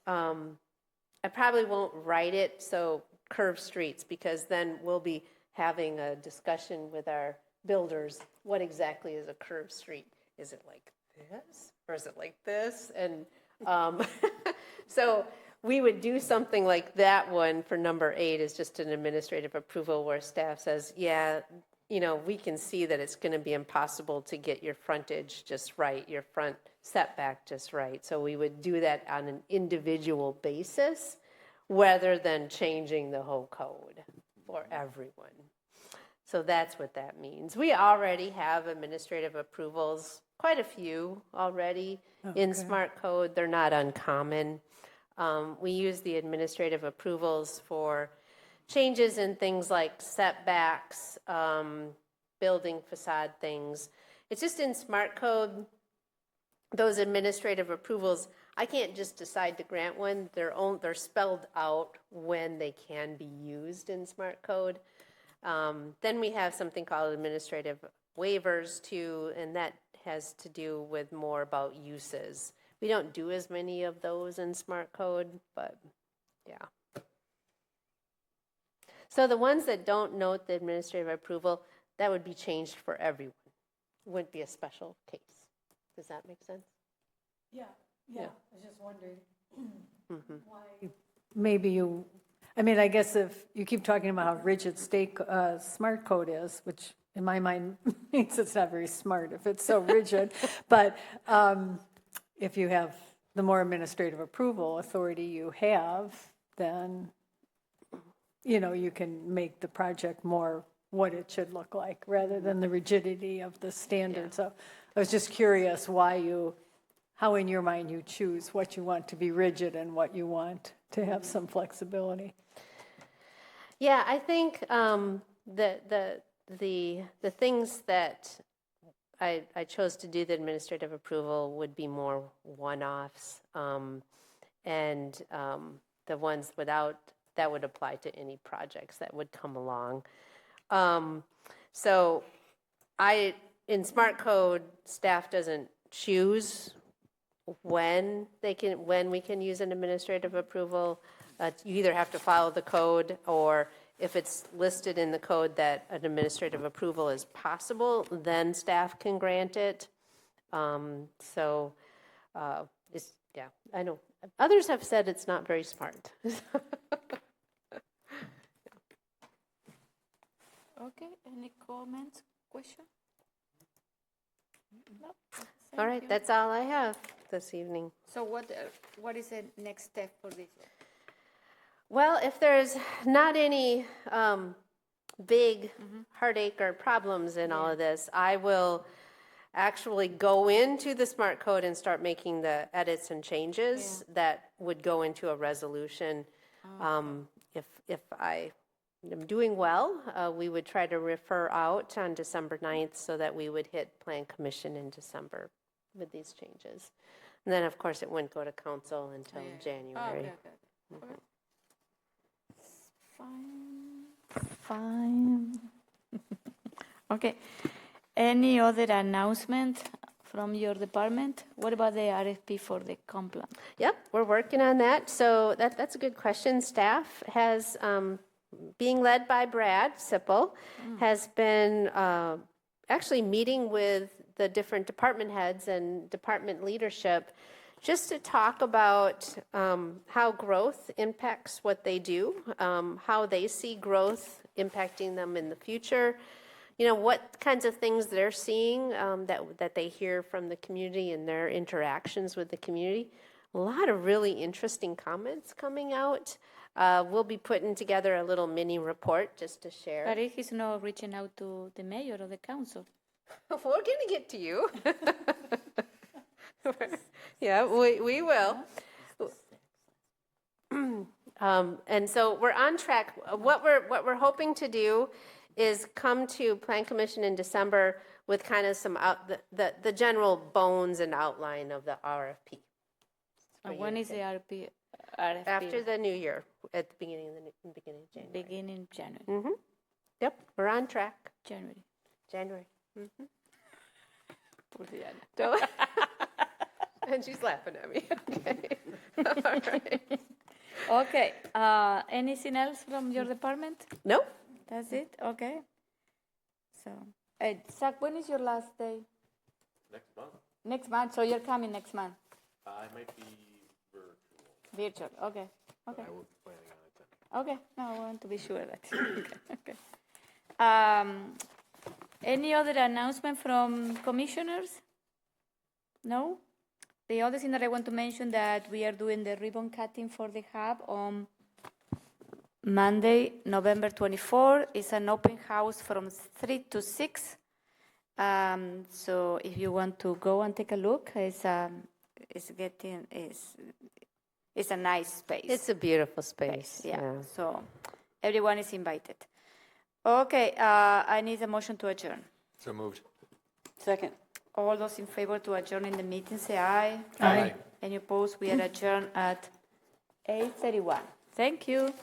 I probably won't write it so curved streets, because then we'll be having a discussion with our builders. What exactly is a curved street? Is it like this or is it like this? And so we would do something like that one for number 8 is just an administrative approval where staff says, yeah, you know, we can see that it's going to be impossible to get your frontage just right, your front setback just right. So we would do that on an individual basis rather than changing the whole code for everyone. So that's what that means. We already have administrative approvals, quite a few already in Smart Code. They're not uncommon. We use the administrative approvals for changes in things like setbacks, building facade things. It's just in Smart Code, those administrative approvals, I can't just decide to grant one. They're spelled out when they can be used in Smart Code. Then we have something called administrative waivers too, and that has to do with more about uses. We don't do as many of those in Smart Code, but yeah. So the ones that don't note the administrative approval, that would be changed for everyone. It wouldn't be a special case. Does that make sense? Yeah. I was just wondering why maybe I mean, I guess if you keep talking about how rigid state Smart Code is, which in my mind means it's not very smart if it's so rigid, but if you have the more administrative approval authority you have, then, you know, you can make the project more what it should look like rather than the rigidity of the standard. So I was just curious how in your mind you choose what you want to be rigid and what you want to have some flexibility. Yeah, I think the things that I chose to do the administrative approval would be more one-offs, and the ones without, that would apply to any projects that would come along. So in Smart Code, staff doesn't choose when we can use an administrative approval. You either have to follow the code, or if it's listed in the code that an administrative approval is possible, then staff can grant it. Yeah, I know. Others have said it's not very smart. Okay, any comments, question? No. All right, that's all I have this evening. So what is the next step for this? Well, if there's not any big heartache or problems in all of this, I will actually go into the Smart Code and start making the edits and changes that would go into a resolution. If I am doing well, we would try to refer out on December 9th so that we would hit Plan Commission in December with these changes. And then, of course, it wouldn't go to council until January. Okay. Fine. Okay. Any other announcement from your department? What about the RFP for the comp plan? Yep, we're working on that. So that's a good question. Staff has, being led by Brad Sipple, has been actually meeting with the different department heads and department leadership just to talk about how growth impacts what they do, how they see growth impacting them in the future, you know, what kinds of things they're seeing that they hear from the community and their interactions with the community. A lot of really interesting comments coming out. We'll be putting together a little mini report just to share. But if he's not reaching out to the mayor or the council. We're going to get to you. Yeah, we will. And so we're on track. What we're hoping to do is come to Plan Commission in December with kind of some the general bones and outline of the RFP. When is the RFP? After the new year, at the beginning of January. Beginning January. Mm-hmm. Yep, we're on track. January. January. Mhm. Purdiana. Don't- And she's laughing at me. Okay. All right. Okay, anything else from your department? Nope. That's it, okay. So, Zach, when is your last day? Next month. Next month, so you're coming next month? I might be virtual. Virtual, okay, okay. I will be planning on it then. Okay, no, I want to be sure that. Okay. Any other announcement from commissioners? No? The other thing that I want to mention that we are doing the ribbon cutting for the hub on Monday, November 24. It's an open house from 3 to 6. So if you want to go and take a look, it's a nice space. It's a beautiful space. Yeah. So everyone is invited. Okay, I need a motion to adjourn. So moved. Second. All those in favor to adjourn in the meeting, say aye. Aye. Any opposed? We are adjourned at 8:31. Thank you.